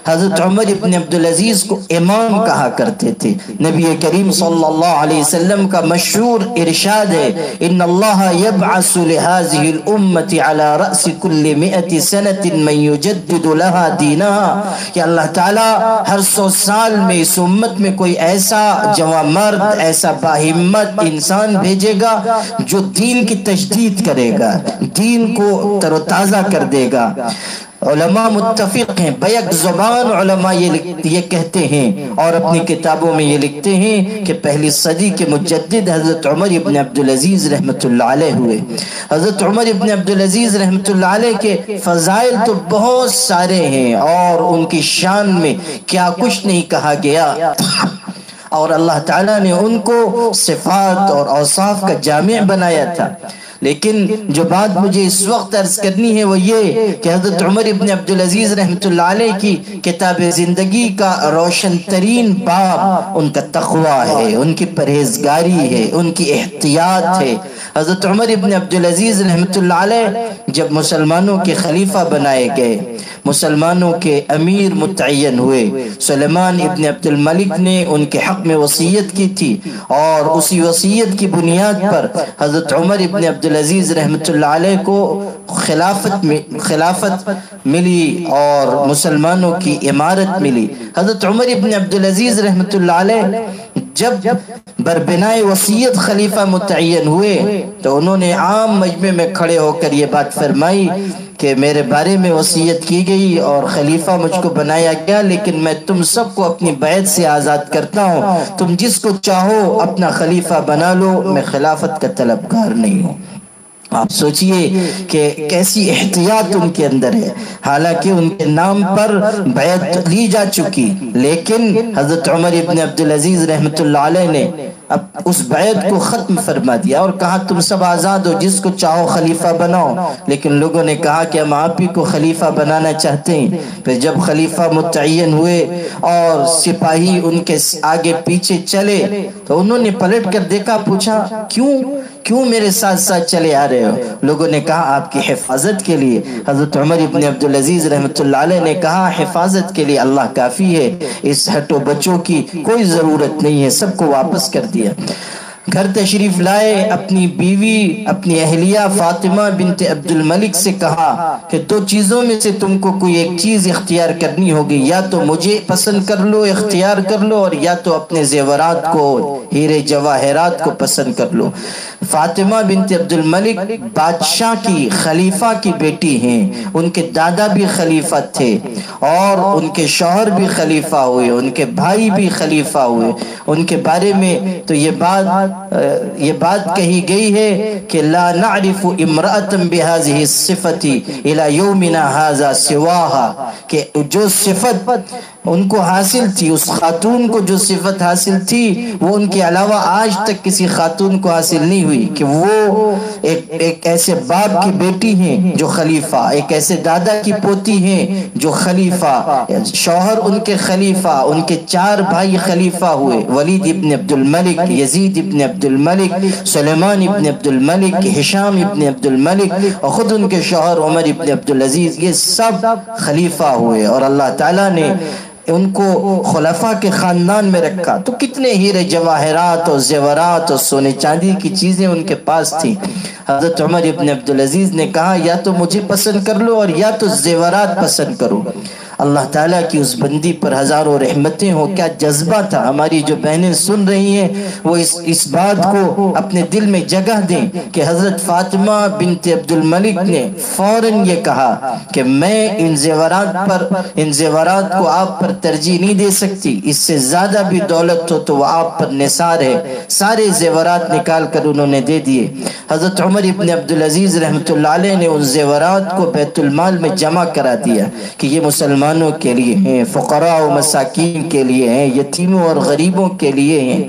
حضرت عمر ابن عبدالعزیز کو امام کہا کرتے تھے۔ نبی کریم صلی اللہ علیہ وسلم کا مشہور ارشاد ہے ان اللہ یبعث لهذه الامة على رأس كل 100 سنة من يجدد لها دینها، کہ اللہ تعالی ہر 100 سال میں اس امت میں کوئی ایسا جوان مرد، ایسا باہمت انسان بھیجے گا جو دین کی تجدید کرے گا، دین کو تر و تازہ کر دے گا۔ علماء متفق ہیں، بیک زبان علماء یہ کہتے ہیں اور اپنی کتابوں میں یہ لکھتے ہیں کہ پہلی صدی کے مجدد حضرت عمر ابن عبدالعزیز رحمت اللہ علیہ ہوئے۔ حضرت عمر ابن عبدالعزیز رحمت اللہ علیہ کے فضائل تو بہت سارے ہیں اور ان کی شان میں کیا کچھ نہیں کہا گیا، اور اللہ تعالیٰ نے ان کو صفات اور اوصاف کا جامع بنایا تھا۔ لیکن جو بات مجھے اس وقت عرض کرنی ہے وہ یہ کہ حضرت عمر ابن عبدالعزیز رحمت اللہ علیہ کی کتاب زندگی کا روشن ترین باب ان کا تقوی ہے، ان کی پرہیزگاری ہے، ان کی احتیاط ہے۔ حضرت عمر ابن عبدالعزیز رحمت اللہ علیہ جب مسلمانوں کے خلیفہ بنائے گئے، مسلمانوں کے امیر متعین ہوئے، سلیمان ابن عبد الملک نے ان کے حق میں وصیت کی تھی اور اسی وصیت کی بنیاد پر حضرت عمر ابن عبدالعزیز رحمت اللہ علیہ کو خلافت ملی اور مسلمانوں کی امارت ملی۔ حضرت عمر ابن عبدالعزیز رحمت اللہ علیہ جب بربنائے وصیت خلیفہ متعین ہوئے تو انہوں نے عام مجمع میں کھڑے ہو کر یہ بات فرمائی کہ میرے بارے میں وصیت کی گئی اور خلیفہ مجھ کو بنایا گیا، لیکن میں تم سب کو اپنی بیعت سے آزاد کرتا ہوں، تم جس کو چاہو اپنا خلیفہ بنا لو، میں خلافت کا طلبگار نہیں ہوں۔ آپ سوچئے کہ کیسی احتیاط ان کے اندر ہے، حالانکہ ان کے نام پر بیعت لی جا چکی، لیکن حضرت عمر ابن عبدالعزیز رحمت اللہ علیہ نے اب اس بیعت کو ختم فرما دیا اور کہا تم سب آزاد ہو، جس کو چاہو خلیفہ بناؤ۔ لیکن لوگوں نے کہا کہ ہم آپ ہی کو خلیفہ بنانا چاہتے ہیں۔ پھر جب خلیفہ متعین ہوئے اور سپاہی ان کے آگے پیچھے چلے تو انہوں نے پلٹ کر دیکھا، پوچھا کیوں میرے ساتھ ساتھ چلے آ رہے ہو؟ لوگوں نے کہا آپ کی حفاظت کے لیے۔ حضرت عمر ابن عبدالعزیز رحمۃ اللہ علیہ نے کہا حفاظت کے لیے اللہ کافی ہے، اس ہٹو بچوں کی کوئی ضرورت نہیں ہے، سب کو واپس کر دیا۔ گھر تشریف لائے، اپنی بیوی اپنی اہلیہ فاطمہ بنت عبد الملک سے کہا کہ دو چیزوں میں سے تم کو کوئی ایک چیز اختیار کرنی ہوگی، یا تو مجھے پسند کر لو، اختیار کر لو، اور یا تو اپنے زیورات کو، ہیرے جواہرات کو پسند کر لو۔ فاطمہ بنت عبد الملک بادشاہ کی، خلیفہ کی بیٹی ہیں، ان کے دادا بھی خلیفہ تھے اور ان کے شوہر بھی خلیفہ ہوئے، ان کے بھائی بھی خلیفہ ہوئے۔ ان کے بارے میں تو یہ بات کہی گئی ہے کہ لا نعرف امرأة بهذه الصفة الى يومنا هذا سواها، کہ جو صفت ان کو حاصل تھی، اس خاتون کو جو صفت حاصل تھی وہ ان کے علاوہ آج تک کسی خاتون کو حاصل نہیں ہوئی، کہ وہ ایک ایسے باپ کی بیٹی ہیں جو خلیفہ، ایک ایسے دادا کی پوتی ہیں جو خلیفہ، شوہر ان کے خلیفہ، ان کے 4 بھائی خلیفہ ہوئے، ولید ابن عبد الملک، یزید ابن عبد الملک، سلیمان ابن عبد الملک، ہشام ابن عبد الملک، اور خود ان کے شوہر عمر ابن عبدالعزیز، یہ سب خلیفہ ہوئے، اور اللہ تعالیٰ نے ان کو خلفاء کے خاندان میں رکھا۔ تو کتنے ہیرے جواہرات اور زیورات اور سونے چاندی کی چیزیں ان کے پاس تھیں۔ حضرت عمر ابن عبدالعزیز نے کہا یا تو مجھے پسند کر لو اور یا تو زیورات پسند کرو۔ اللہ تعالیٰ کی اس بندی پر ہزاروں رحمتیں ہو، کیا جذبہ تھا۔ ہماری جو بہنیں سن رہی ہیں وہ اس بات کو اپنے دل میں جگہ دیں کہ حضرت فاطمہ بنت عبد الملک نے فوراً یہ کہا کہ میں ان زیورات کو آپ پر ترجیح نہیں دے سکتی، اس سے زیادہ بھی دولت ہو تو وہ آپ پر نثار ہے۔ سارے زیورات نکال کر انہوں نے دے دیے۔ حضرت عمر ابن عبدالعزیز رحمۃ اللہ علیہ نے ان زیورات کو بیت المال میں جمع کرا دیا کہ یہ مسلمانوں کے لیے ہیں، فقراء و مساکین کے لیے ہیں، یتیموں اور غریبوں کے لیے ہیں۔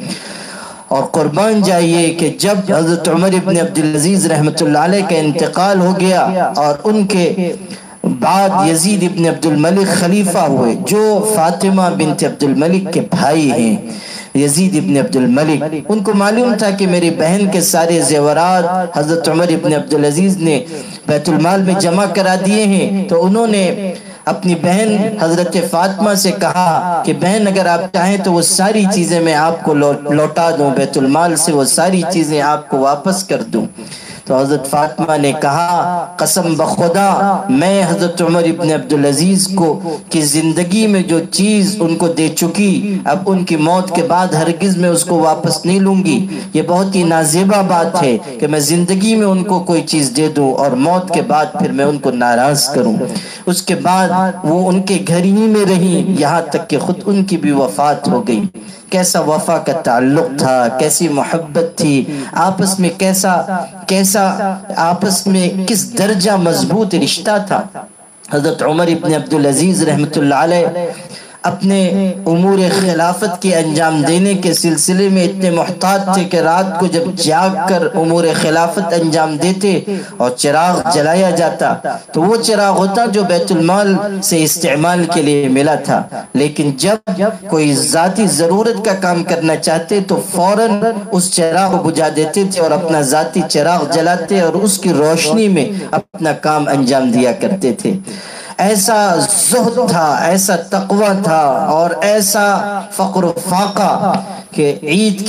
اور قربان جائیے کہ جب حضرت عمر ابن عبدالعزیز رحمۃ اللہ علیہ کا انتقال ہو گیا اور ان کے بعد یزید ابن عبد الملک خلیفہ ہوئے، جو فاطمہ بنت عبد الملک کے بھائی ہیں، یزید ابن عبد الملک، ان کو معلوم تھا کہ میری بہن کے سارے زیورات حضرت عمر ابن عبدالعزیز نے بیت المال میں جمع کرا دیے ہیں، تو انہوں نے اپنی بہن حضرت فاطمہ سے کہا کہ بہن اگر آپ چاہیں تو وہ ساری چیزیں میں آپ کو لوٹا دوں، بیت المال سے وہ ساری چیزیں آپ کو واپس کر دوں۔ تو حضرت فاطمہ نے کہا قسم بخدا میں حضرت عمر ابن عبدالعزیز کو کہ زندگی میں جو چیز ان کو دے چکی اب ان کی موت کے بعد ہرگز میں اس کو واپس نہیں لوں گی۔ یہ بہت ہی نازیبا بات ہے کہ میں زندگی میں ان کو کوئی چیز دے دوں اور موت کے بعد پھر میں ان کو ناراض کروں۔ اس کے بعد وہ ان کے گھر ہی میں رہیں یہاں تک کہ خود ان کی بھی وفات ہو گئی۔ کیسا وفا کا تعلق تھا، کیسی محبت تھی آپس میں، کیسا آپس میں کس درجہ مضبوط رشتہ تھا۔ حضرت عمر ابن عبدالعزیز رحمۃ اللہ علیہ اپنے امور خلافت کے انجام دینے کے سلسلے میں اتنے محتاط تھے کہ رات کو جب جاگ کر امور خلافت انجام دیتے اور چراغ جلایا جاتا تو وہ چراغ ہوتا جو بیت المال سے استعمال کے لیے ملا تھا، لیکن جب کوئی ذاتی ضرورت کا کام کرنا چاہتے تو فوراً اس چراغ کو بجھا دیتے تھے اور اپنا ذاتی چراغ جلاتے اور اس کی روشنی میں اپنا کام انجام دیا کرتے تھے۔ ایسا زہد تھا، ایسا تقوی تھا اور ایسا فقر و فاقہ کہ عید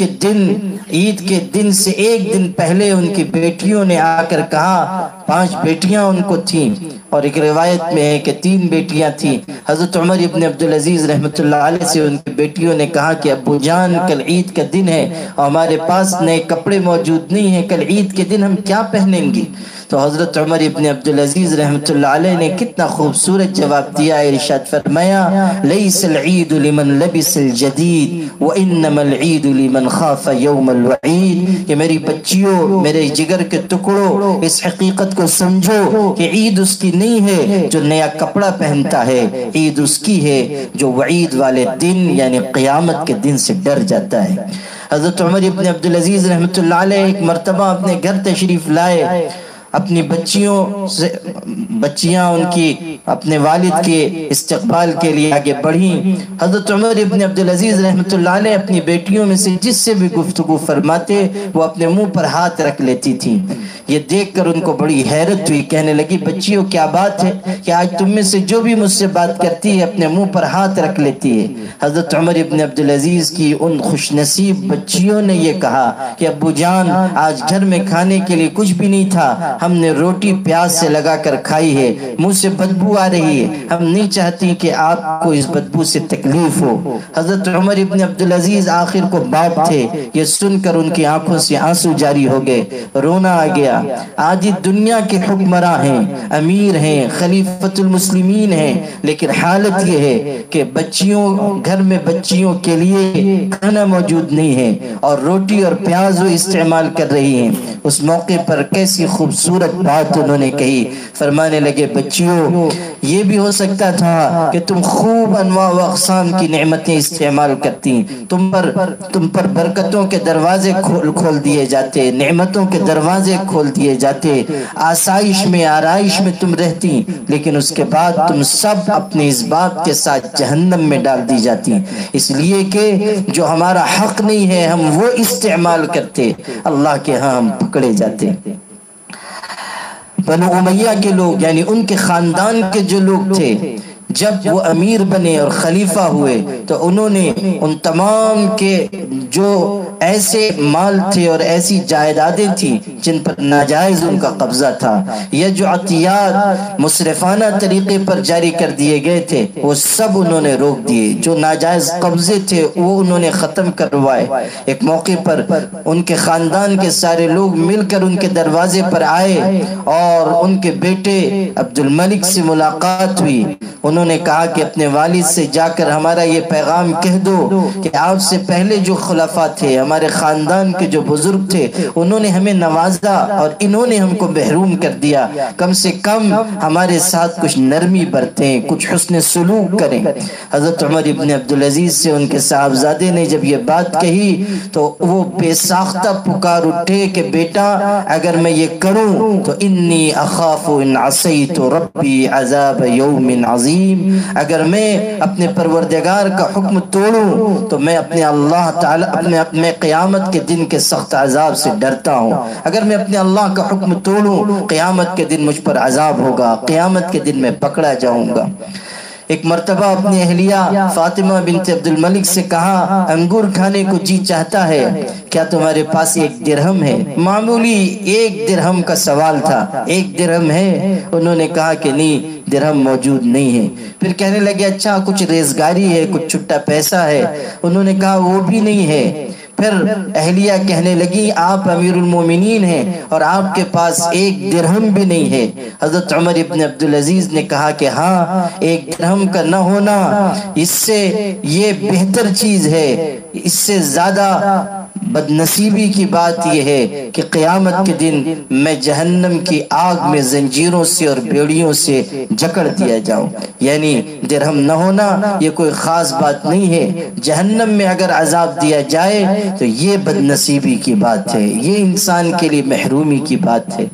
کے دن سے ایک دن پہلے ان کی بیٹیوں نے آ کر کہا، 5 بیٹیاں ان کو تھیں اور ایک روایت میں ہے کہ 3 بیٹیاں تھیں۔ حضرت عمر ابن عبدالعزیز رحمۃ اللہ علیہ سے ان کی بیٹیوں نے کہا کہ ابو جان کل عید کا دن ہے اور ہمارے پاس نئے کپڑے موجود نہیں ہیں، کل عید کے دن ہم کیا پہنیں گی؟ تو حضرت عمر ابن عبدالعزیز رحمۃ اللہ علیہ نے کتنا خوبصورت جواب دیا، ارشاد فرمایا لیس العید لمن لبس الجدید وانما العید لمن خاف یوم الوعید، کہ میری بچیوں، میرے جگر کے ٹکڑوں، اس حقیقت کو سمجھو کہ عید اس کی نہیں ہے جو نیا کپڑا پہنتا ہے، عید اس کی ہے جو وعید والے دن یعنی قیامت کے دن سے ڈر جاتا ہے۔ حضرت عمر ابن عبدالعزیز رحمۃ اللہ علیہ ایک مرتبہ اپنے گھر تشریف لائے اپنی بچیاں ان کی اپنے والد کے استقبال کے لیے آگے بڑھیں۔ حضرت عمر ابن عبدالعزیز رحمۃ اللہ علیہ اپنی بیٹیوں میں سے جس سے بھی گفتگو فرماتے وہ اپنے منہ پر ہاتھ رکھ لیتی تھیں۔ یہ دیکھ کر ان کو بڑی حیرت ہوئی، کہنے لگی بچیوں کیا بات ہے کہ آج تم میں سے جو بھی مجھ سے بات کرتی ہے اپنے منہ پر ہاتھ رکھ لیتی ہے۔ حضرت عمر ابن عبدالعزیز کی ان خوش نصیب بچیوں نے یہ کہا کہ ابو جان آج گھر میں کھانے کے لیے کچھ بھی نہیں تھا، ہم نے روٹی پیاز سے لگا کر کھائی ہے، منہ سے بدبو آ رہی ہے، ہم نہیں چاہتی کہ آپ کو اس بدبو سے تکلیف ہو۔ حضرت عمر ابن عبدالعزیز آخر کو باپ تھے، یہ سن کر ان کی آنکھوں سے آنسو جاری ہو گئے، رونا آ گیا۔ آج دنیا کے حکمراں ہیں، امیر ہیں، خلیفۃ المسلمین ہیں، لیکن حالت یہ ہے کہ گھر میں بچیوں کے لیے کھانا موجود نہیں ہے اور روٹی اور پیاز وہ استعمال کر رہی ہیں۔ اس موقع پر کیسی خوبصورت بات انہوں نے کہی، فرمانے لگے بچیوں یہ بھی ہو سکتا تھا کہ تم خوب انواع و اقسام کی نعمتیں استعمال کرتی، تم پر برکتوں کے دروازے کھول دیے جاتے، نعمتوں کے دروازے کھول دیے جاتے، آسائش میں آرائش میں تم رہتی، لیکن اس کے بعد تم سب اپنے اس بات کے ساتھ جہنم میں ڈال دی جاتی، اس لیے کہ جو ہمارا حق نہیں ہے ہم وہ استعمال کرتے، اللہ کے ہاں ہم پکڑے جاتے۔ بنو امیہ کے لوگ یعنی ان کے خاندان کے جو لوگ تھے جب وہ امیر بنے اور خلیفہ ہوئے تو انہوں نے ان تمام کے جو ایسے مال تھے اور ایسی جائیدادیں تھیں جن پر ناجائز ان کا قبضہ تھا یا جو عطیات مصرفانہ طریقے پر جاری کر دیے گئے تھے وہ سب انہوں نے روک دیے، جو ناجائز قبضے تھے وہ انہوں نے ختم کروائے۔ ایک موقع پر ان کے خاندان کے سارے لوگ مل کر ان کے دروازے پر آئے اور ان کے بیٹے عبد الملک سے ملاقات ہوئی۔ انہوں نے کہا کہ اپنے والد سے جا کر ہمارا یہ پیغام کہہ دو کہ آپ سے پہلے جو خلفاء تھے، ہمارے خاندان کے جو بزرگ تھے، انہوں نے ہمیں نوازا اور انہوں نے ہم کو محروم کر دیا، کم سے کم ہمارے ساتھ کچھ نرمی برتیں، کچھ حسن سلوک کریں۔ حضرت عمر ابن عبدالعزیز سے ان کے صاحبزادے نے جب یہ بات کہی تو وہ بے ساختہ پکار اٹھے کہ بیٹا اگر میں یہ کروں تو انی اخاف ان عصیت ربی عذاب یوم عظیم، اگر میں اپنے پروردگار کا حکم توڑوں تو میں اپنے اللہ تعالی میں قیامت کے دن کے سخت عذاب سے ڈرتا ہوں۔ اگر میں اپنے اللہ کا حکم توڑوں قیامت کے دن مجھ پر عذاب ہوگا، قیامت کے دن میں پکڑا جاؤں گا۔ ایک مرتبہ اپنی اہلیہ فاطمہ بنت عبد الملک سے کہا انگور کھانے کو جی چاہتا ہے، کیا تمہارے پاس 1 درہم ہے؟ معمولی 1 درہم کا سوال تھا، 1 درہم ہے؟ انہوں نے کہا کہ نہیں درہم موجود نہیں ہے۔ پھر کہنے لگے اچھا کچھ ریزگاری ہے، کچھ چھٹا پیسہ ہے؟ انہوں نے کہا وہ بھی نہیں ہے۔ پھر اہلیہ کہنے لگی آپ امیر المومنین ہیں اور آپ کے پاس 1 درہم بھی نہیں ہے۔ حضرت عمر ابن عبدالعزیز نے کہا کہ ہاں 1 درہم کا نہ ہونا اس سے یہ بہتر چیز ہے، اس سے زیادہ بدنصیبی کی بات یہ ہے کہ قیامت کے دن میں جہنم کی آگ میں زنجیروں سے اور بیڑیوں سے جکڑ دیا جاؤں۔ یعنی درہم نہ ہونا یہ کوئی خاص بات نہیں ہے، جہنم میں اگر عذاب دیا جائے تو یہ بدنصیبی کی بات ہے، یہ انسان کے لیے محرومی کی بات ہے۔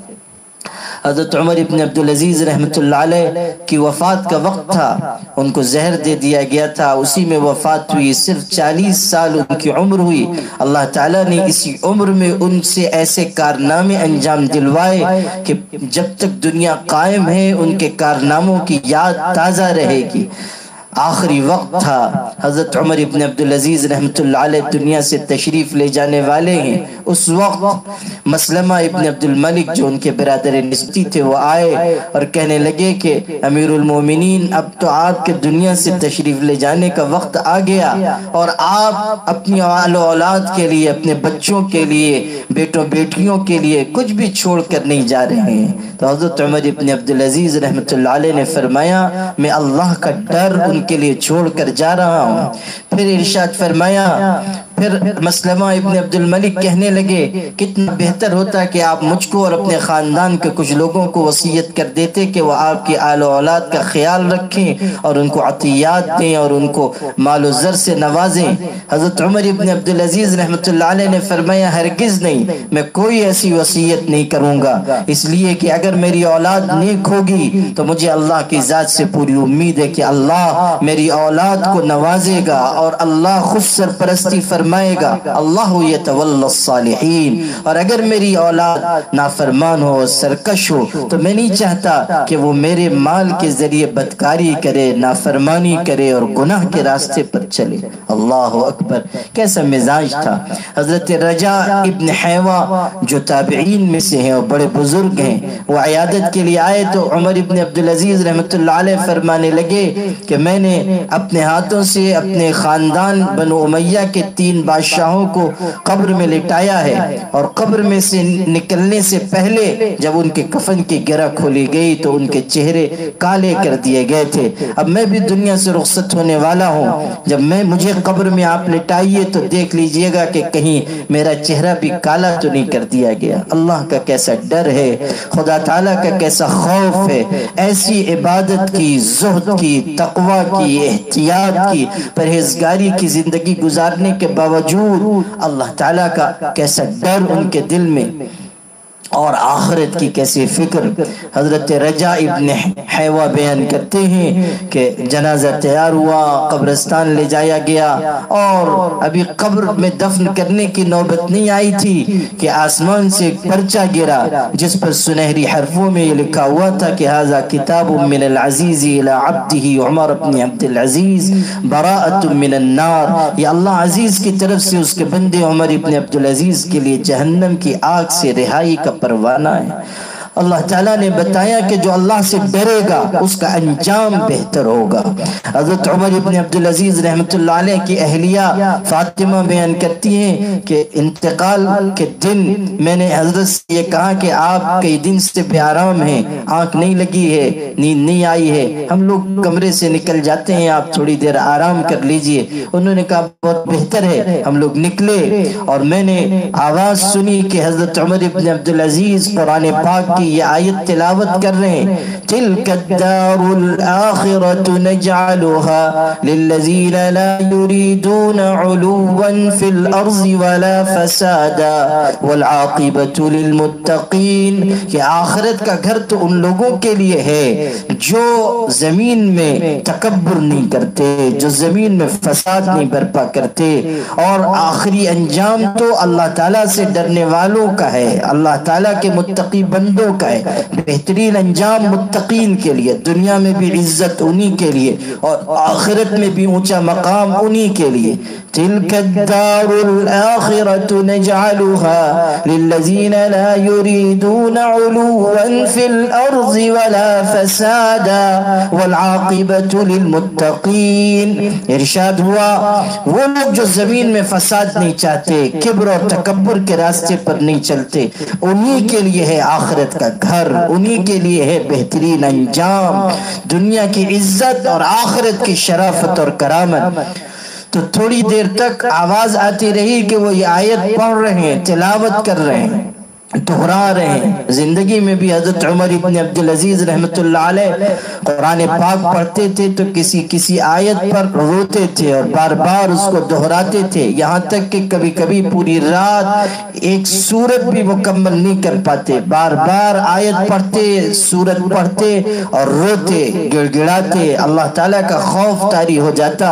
حضرت عمر ابن عبدالعزیز رحمۃ اللہ علیہ کی وفات کا وقت تھا، ان کو زہر دے دیا گیا تھا، اسی میں وفات ہوئی، صرف 40 سال ان کی عمر ہوئی۔ اللہ تعالیٰ نے اسی عمر میں ان سے ایسے کارنامے انجام دلوائے کہ جب تک دنیا قائم ہے ان کے کارناموں کی یاد تازہ رہے گی۔ آخری وقت تھا، حضرت عمر ابن عبدالعزیز رحمۃ اللہ علیہ دنیا سے تشریف لے جانے والے ہیں۔ اس وقت مسلمہ ابن عبد الملک جو ان کے برادر نسبی تھے وہ آئے اور کہنے لگے کہ امیر المومنین اب تو آپ کے دنیا سے تشریف لے جانے کا وقت آ گیا اور آپ اپنی آل و اولاد کے لیے، اپنے بچوں کے لیے، بیٹوں بیٹیوں کے لیے کچھ بھی چھوڑ کر نہیں جا رہے ہیں۔ تو حضرت عمر ابن عبدالعزیز رحمۃ اللہ علیہ نے فرمایا میں اللہ کا ڈر ان کے لیے چھوڑ کر جا رہا ہوں۔ پھر ارشاد فرمایا پھر مسلمہ ابن عبد الملک کہنے لگے کتنا بہتر ہوتا کہ آپ مجھ کو اور اپنے خاندان کے کچھ لوگوں کو وصیت کر دیتے کہ وہ آپ کی آل و اولاد کا خیال رکھیں اور ان کو عطیات دیں اور ان کو مال و زر سے نوازیں۔ حضرت عمر ابن عبدالعزیز رحمۃ اللہ علیہ نے فرمایا ہرگز نہیں، میں کوئی ایسی وصیت نہیں کروں گا، اس لیے کہ اگر میری اولاد نیک ہوگی تو مجھے اللہ کی ذات سے پوری امید ہے کہ اللہ میری اولاد کو نوازے گا اور اللہ خود سرپرستی فرمائے گا، اللہ یتولی الصالحین۔ اور اگر میری اولاد نافرمان ہو، سرکش ہو، تو میں نہیں چاہتا کہ وہ میرے مال کے ذریعے بدکاری کرے، نافرمانی کرے اور گناہ کے راستے پر چلے۔ اللہ اکبر، کیسا مزاج تھا۔ حضرت رجا ابن حیوہ جو تابعین میں سے ہیں اور بڑے بزرگ ہیں، وہ عیادت کے لیے آئے تو عمر ابن عبدالعزیز رحمۃ اللہ علیہ فرمانے لگے کہ میں نے اپنے ہاتھوں سے اپنے خاندان بنو امیہ کے 3 بادشاہوں کو قبر میں لٹایا ہے، اور قبر میں سے نکلنے سے پہلے جب ان کے کفن کی گرہ کھولی گئی تو ان کے چہرے کالے کر دیے گئے تھے۔ اب میں بھی دنیا سے رخصت ہونے والا ہوں، جب مجھے قبر میں آپ لٹائیے تو دیکھ لیجئے گا کہ کہیں میرا چہرہ بھی کالا تو نہیں کر دیا گیا۔ اللہ کا کیسا ڈر ہے، خدا تعالیٰ کا کیسا خوف ہے، ایسی عبادت کی، زہد کی، تقوی کی، احتیاط کی، پرہیزگاری کی زندگی گزارنے کے باوجود اللہ تعالیٰ کا کیسا ڈر ان کے دل میں اور آخرت کی کیسی فکر۔ حضرت رجا ابن حیوہ بیان کرتے ہیں کہ جنازہ تیار ہوا، قبرستان لے جایا گیا، اور ابھی قبر میں دفن کرنے کی نوبت نہیں آئی تھی کہ آسمان سے ایک پرچہ گرا جس پر سنہری حرفوں میں یہ لکھا ہوا تھا کہ ھذا کتاب من العزیز الی عبدہ عمر بن عبد العزیز براءۃ من النار، یہ اللہ عزیز کی طرف سے اس کے بندے عمر بن عبد العزیز کے لیے جہنم کی آگ سے رہائی کا پروانہ ہے۔ اللہ تعالیٰ نے بتایا کہ جو اللہ سے ڈرے گا اس کا انجام بہتر ہوگا۔ حضرت عمر ابن عبدالعزیز رحمۃ اللہ علیہ کی اہلیہ فاطمہ بیان کرتی ہیں کہ انتقال کے دن میں نے حضرت سے یہ کہا کہ آپ کئی دن سے بے آرام ہیں، آنکھ نہیں لگی ہے، نیند نہیں آئی ہے، ہم لوگ کمرے سے نکل جاتے ہیں، آپ تھوڑی دیر آرام کر لیجئے۔ انہوں نے کہا بہت بہتر ہے۔ ہم لوگ نکلے اور میں نے آواز سنی کہ حضرت عمر ابن عبدالعزیز قرآن پاک کی یہ آیت تلاوت کر رہے ہیں، تِلْكَ الدَّارُ الْآخِرَةُ نَجْعَلُهَا لِلَّذِينَ لَا يُرِيدُونَ عُلُوًّا فِي الْأَرْضِ وَلَا فَسَادًا وَالْعَاقِبَةُ لِلْمُتَّقِينَ، کہ آخرت کا گھر تو ان لوگوں کے لیے ہے جو زمین میں تکبر نہیں کرتے، جو زمین میں فساد نہیں برپا کرتے، اور آخری انجام تو اللہ تعالیٰ سے ڈرنے والوں کا ہے، اللہ تعالیٰ کے متقی بندوں کا ہے۔ بہترین انجام متقین کے لیے، دنیا میں بھی عزت انہی کے لیے اور آخرت میں بھی اونچا مقام انہی کے لیے۔ تِلْكَ الدَّارُ الْآخِرَةُ نَجْعَلُهَا لِلَّذِينَ لَا يُرِيدُونَ عُلُوًّا فِي الْأَرْضِ وَلَا فَسَادًا وَالْعَاقِبَةُ لِلْمُتَّقِينَ۔ ارشاد ہوا وہ لوگ جو زمین میں فساد نہیں چاہتے، کبر اور تکبر کے راستے پر نہیں چلتے، انہی کے لیے ہے آخرت کا گھر، انہی کے لیے ہے بہترین انجام، دنیا کی عزت اور آخرت کی شرافت اور کرامت۔ تو تھوڑی دیر تک آواز آتی رہی کہ وہ یہ آیت پڑھ رہے ہیں، تلاوت کر رہے ہیں، دہرا رہے ہیں۔ زندگی میں بھی حضرت عمر ابن عبدالعزیز رحمۃ اللہ علیہ قرآن پاک پڑھتے تھے تو کسی آیت پر روتے تھے اور بار بار اس کو دہراتے تھے، یہاں تک کہ کبھی کبھی پوری رات ایک سورت بھی مکمل نہیں کر پاتے، بار بار آیت پڑھتے، سورت پڑھتے اور روتے، گڑ گڑاتے، اللہ تعالیٰ کا خوف طاری ہو جاتا۔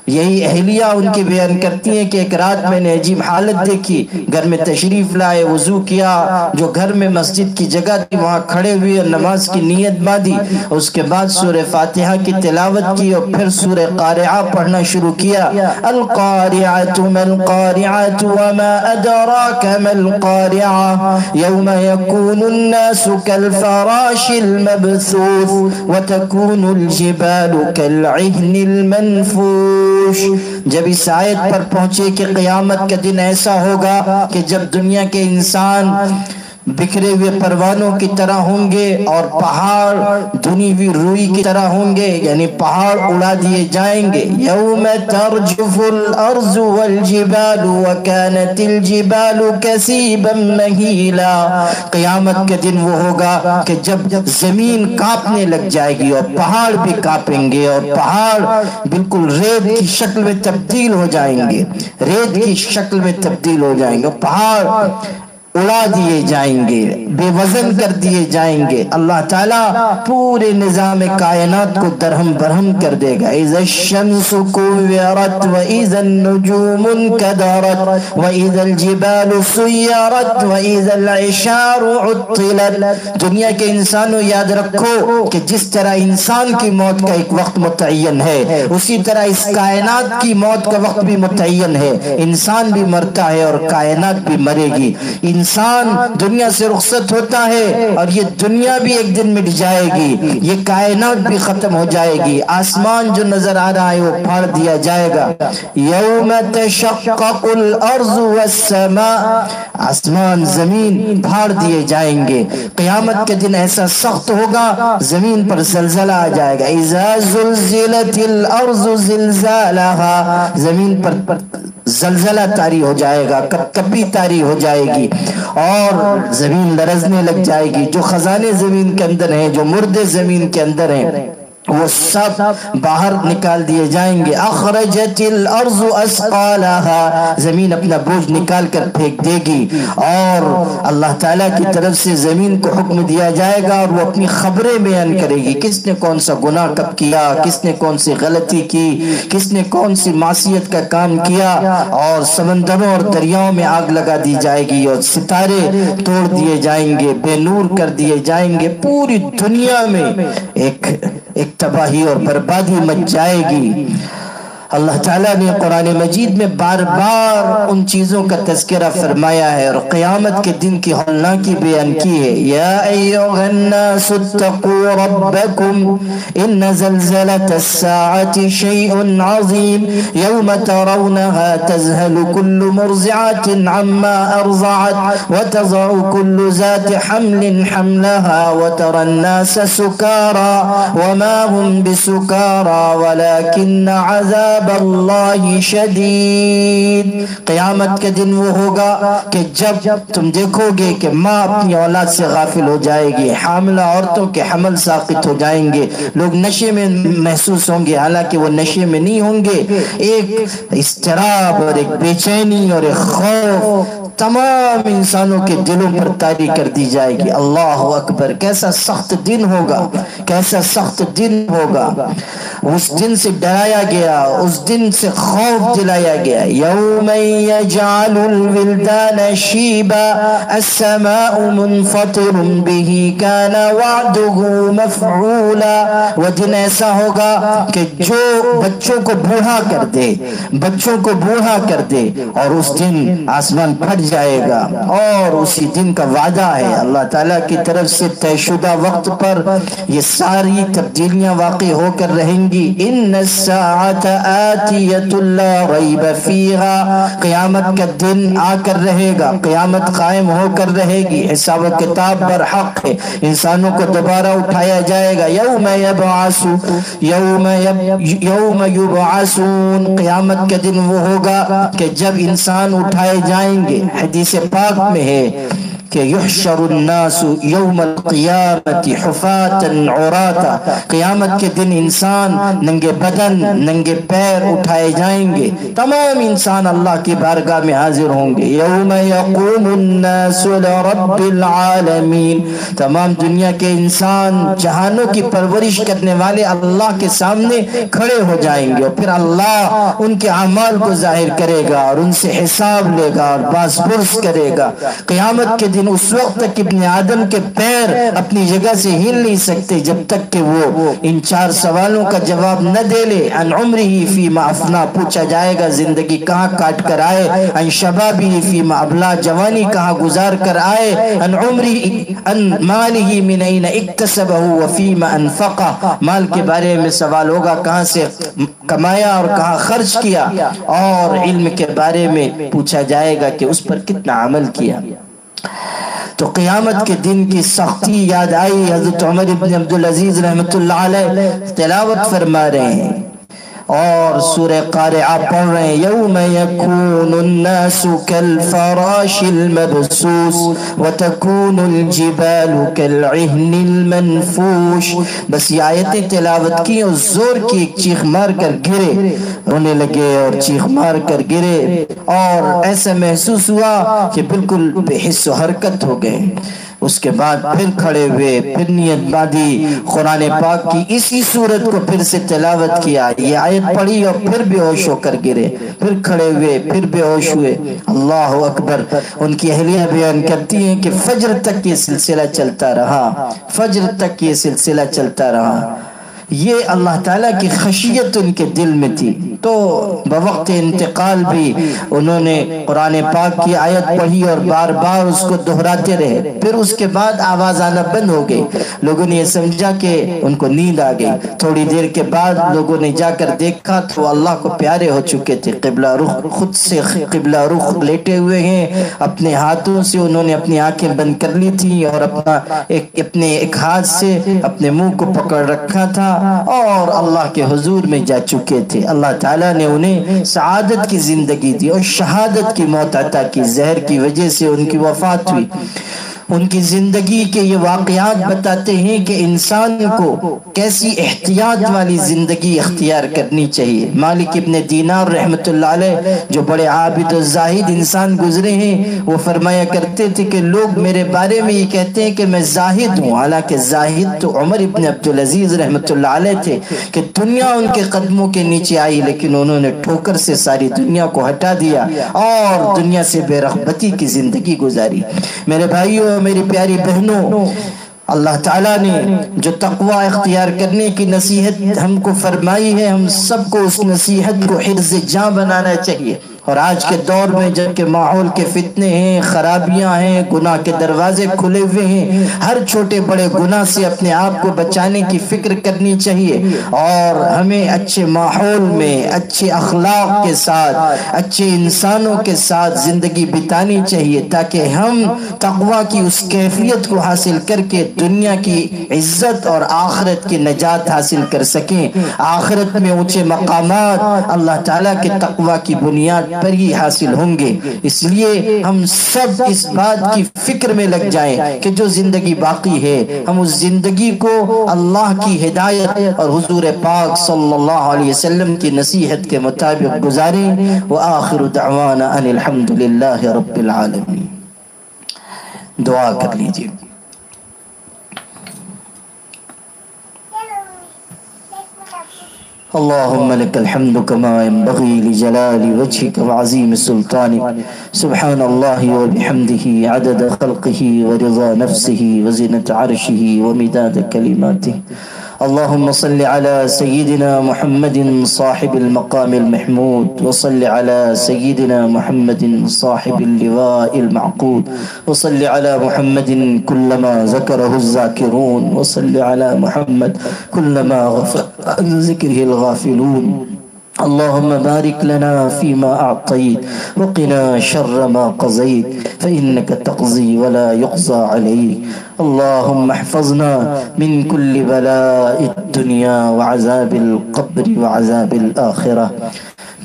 یہی اہلیہ ان کی بیان کرتی ہیں کہ ایک رات میں نے عجیب حالت دیکھی، گھر میں تشریف لائے، وضو کیا، جو گھر میں مسجد کی جگہ تھی وہاں کھڑے ہوئے اور نماز کی نیت باندھی، اس کے بعد سورہ فاتحہ کی تلاوت کی اور پھر سورہ قارعہ پڑھنا شروع کیا۔ القارعۃ ما القارعۃ وما ادراک ما القارعہ یوم یکون الناس کالفراش المبثوث وتکون الجبال کالعہن المنفوش۔ جب اس آیت پر پہنچے کہ قیامت کا دن ایسا ہوگا کہ جب دنیا کے انسان بکھرے ہوئے پروانوں کی طرح ہوں گے، اور پہاڑ دھنی ہوئی روئی کی طرح ہوں گے، یعنی پہاڑ اڑا دیے جائیں گے۔ یوم ترجف الارض والجبال وکانت الجبال کثیبا مہیلا، قیامت کے دن وہ ہوگا کہ جب زمین کانپنے لگ جائے گی اور پہاڑ بھی کانپیں گے، اور پہاڑ بالکل ریت کی شکل میں تبدیل ہو جائیں گے، ریت کی شکل میں تبدیل ہو جائیں گے، پہاڑ اڑا دیے جائیں گے، بے وزن کر دیے جائیں گے۔ اللہ تعالیٰ پورے نظام کائنات کو درہم برہم کر دے گا۔ اذا الشمس كورت واذا النجوم انكدرت واذا الجبال سيرت واذا العشار عطلت۔ دنیا کے انسانوں یاد رکھو کہ جس طرح انسان کی موت کا ایک وقت متعین ہے، اسی طرح اس کائنات کی موت کا وقت بھی متعین ہے۔ انسان بھی مرتا ہے اور کائنات بھی مرے گی۔ انسان دنیا سے رخصت ہوتا ہے اور یہ دنیا بھی ایک دن مٹ جائے گی، یہ کائنات بھی ختم ہو جائے گی۔ آسمان جو نظر آ رہا ہے وہ پھاڑ دیا جائے گا۔ یوم تشقق الارض والسماء، آسمان زمین پھاڑ دیے جائیں گے۔ قیامت کے دن ایسا سخت ہوگا، زمین پر زلزلہ آ جائے گا۔ اذا زلزلت الارض زلزالها، زمین پر زلزلہ طاری ہو جائے گا، کپی طاری ہو جائے گی اور زمین لرزنے لگ جائے گی۔ جو خزانے زمین کے اندر ہیں، جو مردے زمین کے اندر ہیں، وہ سب باہر نکال دیے جائیں گے۔ اخرجت الارض اثقالها، زمین اپنا بوجھ نکال کر پھینک دے گی، اور اللہ تعالیٰ کی طرف سے زمین کو حکم دیا جائے گا اور وہ اپنی خبریں بیان کرے گی، کس نے کون سا گناہ کب کیا، کس نے کون سی غلطی کی، کس نے کون سی معصیت کا کام کیا، اور سمندروں اور دریاؤں میں آگ لگا دی جائے گی اور ستارے توڑ دیے جائیں گے، بے نور کر دیے جائیں گے۔ پوری دنیا میں ایک تباہی اور بربادی مچ جائے گی۔ اللہ تعالیٰ نے قرآن مجید میں بار بار ان چیزوں کا تذکرہ فرمایا ہے اور قیامت کے دن کی ہولناکی بیان کی ہے۔ یا ایھا الناس اتقوا ربکم ان زلزلۃ الساعۃ شیء عظیم یوم ترونها تذہل کل مرضعۃ عما ارضعت وتضع کل ذات حمل حملها وترى الناس سکارى وما هم بسکارى ولكن عذاب اللہ شدید۔ قیامت کے دن وہ ہوگا کہ جب تم دیکھو گے کہ ماں اپنی اولاد سے غافل ہو جائے گی، حاملہ عورتوں کے حمل ساقط ہو جائیں گے، لوگ نشے میں محسوس ہوں گے حالانکہ وہ نشے میں نہیں ہوں گے۔ ایک اضطراب اور ایک بے چینی اور ایک خوف تمام انسانوں کے دلوں پر طاری کر دی جائے گی۔ اللہ اکبر، کیسا سخت دن ہوگا، کیسا سخت دن ہوگا۔ اس دن سے ڈرایا گیا، اس دن سے خوف دلایا گیا۔ یوم یجعل الولدان شیبا السماء منفطر به کان وعده مفعولا، وہ دن ایسا ہوگا کہ جو بچوں کو بوڑھا کر دے، بچوں کو بوڑھا کر دے، اور اس دن آسمان پھٹ جائے گا، اور اسی دن کا وعدہ ہے اللہ تعالیٰ کی طرف سے طے شدہ وقت پر یہ ساری تبدیلیاں واقع ہو کر رہیں گی۔ ان الساعۃ آتیۃ لا ریب فیہا، قیامت کا دن آ کر رہے گا، قیامت قائم ہو کر رہے گی، حساب و کتاب برحق ہے، انسانوں کو دوبارہ اٹھایا جائے گا۔ یوم یبعثون، قیامت کے دن وہ ہوگا کہ جب انسان اٹھائے جائیں گے۔ حدیث پاک میں ہے کہ یحشر الناس یوم القیامت حفاتا عراتا، قیامت کے دن انسان ننگے بدن ننگے پیر اٹھائے جائیں گے، تمام انسان اللہ کی بارگاہ میں حاضر ہوں گے۔ یوم یقوم الناس لرب العالمین، تمام دنیا کے انسان جہانوں کی پرورش کرنے والے اللہ کے سامنے کھڑے ہو جائیں گے، اور پھر اللہ ان کے اعمال کو ظاہر کرے گا اور ان سے حساب لے گا اور باز پرس کرے گا۔ قیامت کے دن اس وقت تک ابن آدم کے پیر اپنی جگہ سے ہل نہیں سکتے جب تک کہ وہ ان 4 سوالوں کا جواب نہ دے لے۔ عن عمرہ فیما افنا، پوچھا جائے گا زندگی کہاں کاٹ کر آئے۔ عن شبابہ فیما ابلا، جوانی کہاں گزار کر آئے۔ عن عمرہ، عن مالہ من این اکتسبہ وفیما انفقہ، مال کے بارے میں سوال ہوگا کہاں سے کمایا اور کہاں خرچ کیا، اور علم کے بارے میں پوچھا جائے گا کہ اس پر کتنا عمل کیا۔ تو قیامت کے دن کی سختی یاد آئی. حضرت عمر ابن عبدالعزیز رحمۃ اللہ علیہ تلاوت فرما رہے ہیں اور سورہ قارعہ پڑھ رہے ہیں. یوم یکون الناس کالفراش المبثوث وتکون الجبال کالعہن المنفوش. بس یہ آیتیں تلاوت کی اور زور کی ایک چیخ مار کر گرے, رونے لگے اور چیخ مار کر گرے, اور ایسا محسوس ہوا کہ بالکل بے حس و حرکت ہو گئے. اس کے بعد پھر کھڑے ہوئے, پھر نیت باندھی, قرآن پاک کی اسی صورت کو پھر سے تلاوت کیا, یہ آیت پڑھی اور پھر بے ہوش ہو کر گرے, پھر کھڑے ہوئے, پھر بے ہوش ہوئے. اللہ اکبر. ان کی اہلیہ بیان کرتی ہیں کہ فجر تک یہ سلسلہ چلتا رہا, فجر تک یہ سلسلہ چلتا رہا. یہ اللہ تعالیٰ کی خشیت ان کے دل میں تھی. تو بوقت انتقال بھی انہوں نے قرآن پاک کی آیت پڑھی اور بار بار اس کو دہراتے رہے. پھر اس کے بعد آواز آنا بند ہو گئی. لوگوں نے یہ سمجھا کہ ان کو نیند آ گئی. تھوڑی دیر کے بعد لوگوں نے جا کر دیکھا تو اللہ کو پیارے ہو چکے تھے. قبلہ رخ, خود سے قبلہ رخ لیٹے ہوئے ہیں, اپنے ہاتھوں سے انہوں نے اپنی آنکھیں بند کر لی تھی اور اپنے ایک ہاتھ سے اپنے منہ کو پکڑ رکھا تھا اور اللہ کے حضور میں جا چکے تھے. اللہ تعالیٰ نے انہیں سعادت کی زندگی دی اور شہادت کی موت عطا کی. زہر کی وجہ سے ان کی وفات ہوئی. ان کی زندگی کے یہ واقعات بتاتے ہیں کہ انسان کو کیسی احتیاط والی زندگی اختیار کرنی چاہیے. مالک ابن دینار رحمۃ اللہ علیہ جو بڑے عابد و زاہد انسان گزرے ہیں, وہ فرمایا کرتے تھے کہ لوگ میرے بارے میں یہ کہتے ہیں کہ میں زاہد ہوں, حالانکہ زاہد تو عمر ابن عبدالعزیز رحمۃ اللہ علیہ تھے کہ دنیا ان کے قدموں کے نیچے آئی, لیکن انہوں نے ٹھوکر سے ساری دنیا کو ہٹا دیا اور دنیا سے بے رغبتی کی زندگی گزاری. میرے بھائیوں, میری پیاری بہنوں, اللہ تعالیٰ نے جو تقوی اختیار کرنے کی نصیحت ہم کو فرمائی ہے, ہم سب کو اس نصیحت کو حرز جاں بنانا چاہیے. اور آج کے دور میں جبکہ ماحول کے فتنے ہیں, خرابیاں ہیں, گناہ کے دروازے کھلے ہوئے ہیں, ہر چھوٹے بڑے گناہ سے اپنے آپ کو بچانے کی فکر کرنی چاہیے اور ہمیں اچھے ماحول میں اچھے اخلاق کے ساتھ, اچھے انسانوں کے ساتھ زندگی بتانی چاہیے تاکہ ہم تقوی کی اس کیفیت کو حاصل کر کے دنیا کی عزت اور آخرت کی نجات حاصل کر سکیں. آخرت میں اونچے مقامات اللہ تعالیٰ کے تقوی کی بنیاد پر ہی حاصل ہوں گے. اس لیے ہم سب اس بات کی فکر میں لگ جائیں کہ جو زندگی باقی ہے ہم اس زندگی کو اللہ کی ہدایت اور حضور پاک صلی اللہ علیہ وسلم کی نصیحت کے مطابق گزاریں. وآخر دعوانا ان الحمد للہ رب العالمین. دعا کر لیجیے. اللهم لك الحمد كما ينبغي لجلال وجهك وعظيم سلطانك. سبحان الله وبحمده عدد خلقه ورضا نفسه وزنة عرشه ومداد كلماته. اللهم صل على سيدنا محمد صاحب المقام المحمود, وصل على سيدنا محمد صاحب اللواء المعقود, وصل على محمد كلما ذكره الذاكرون, وصل على محمد كلما غفل عن ذكره الغافلون. اللهم بارك لنا فيما أعطيت وقنا شر ما قضيت فإنك تقضي ولا يقضى عليك. اللهم احفظنا من كل بلاء الدنيا وعذاب القبر وعذاب الآخرة.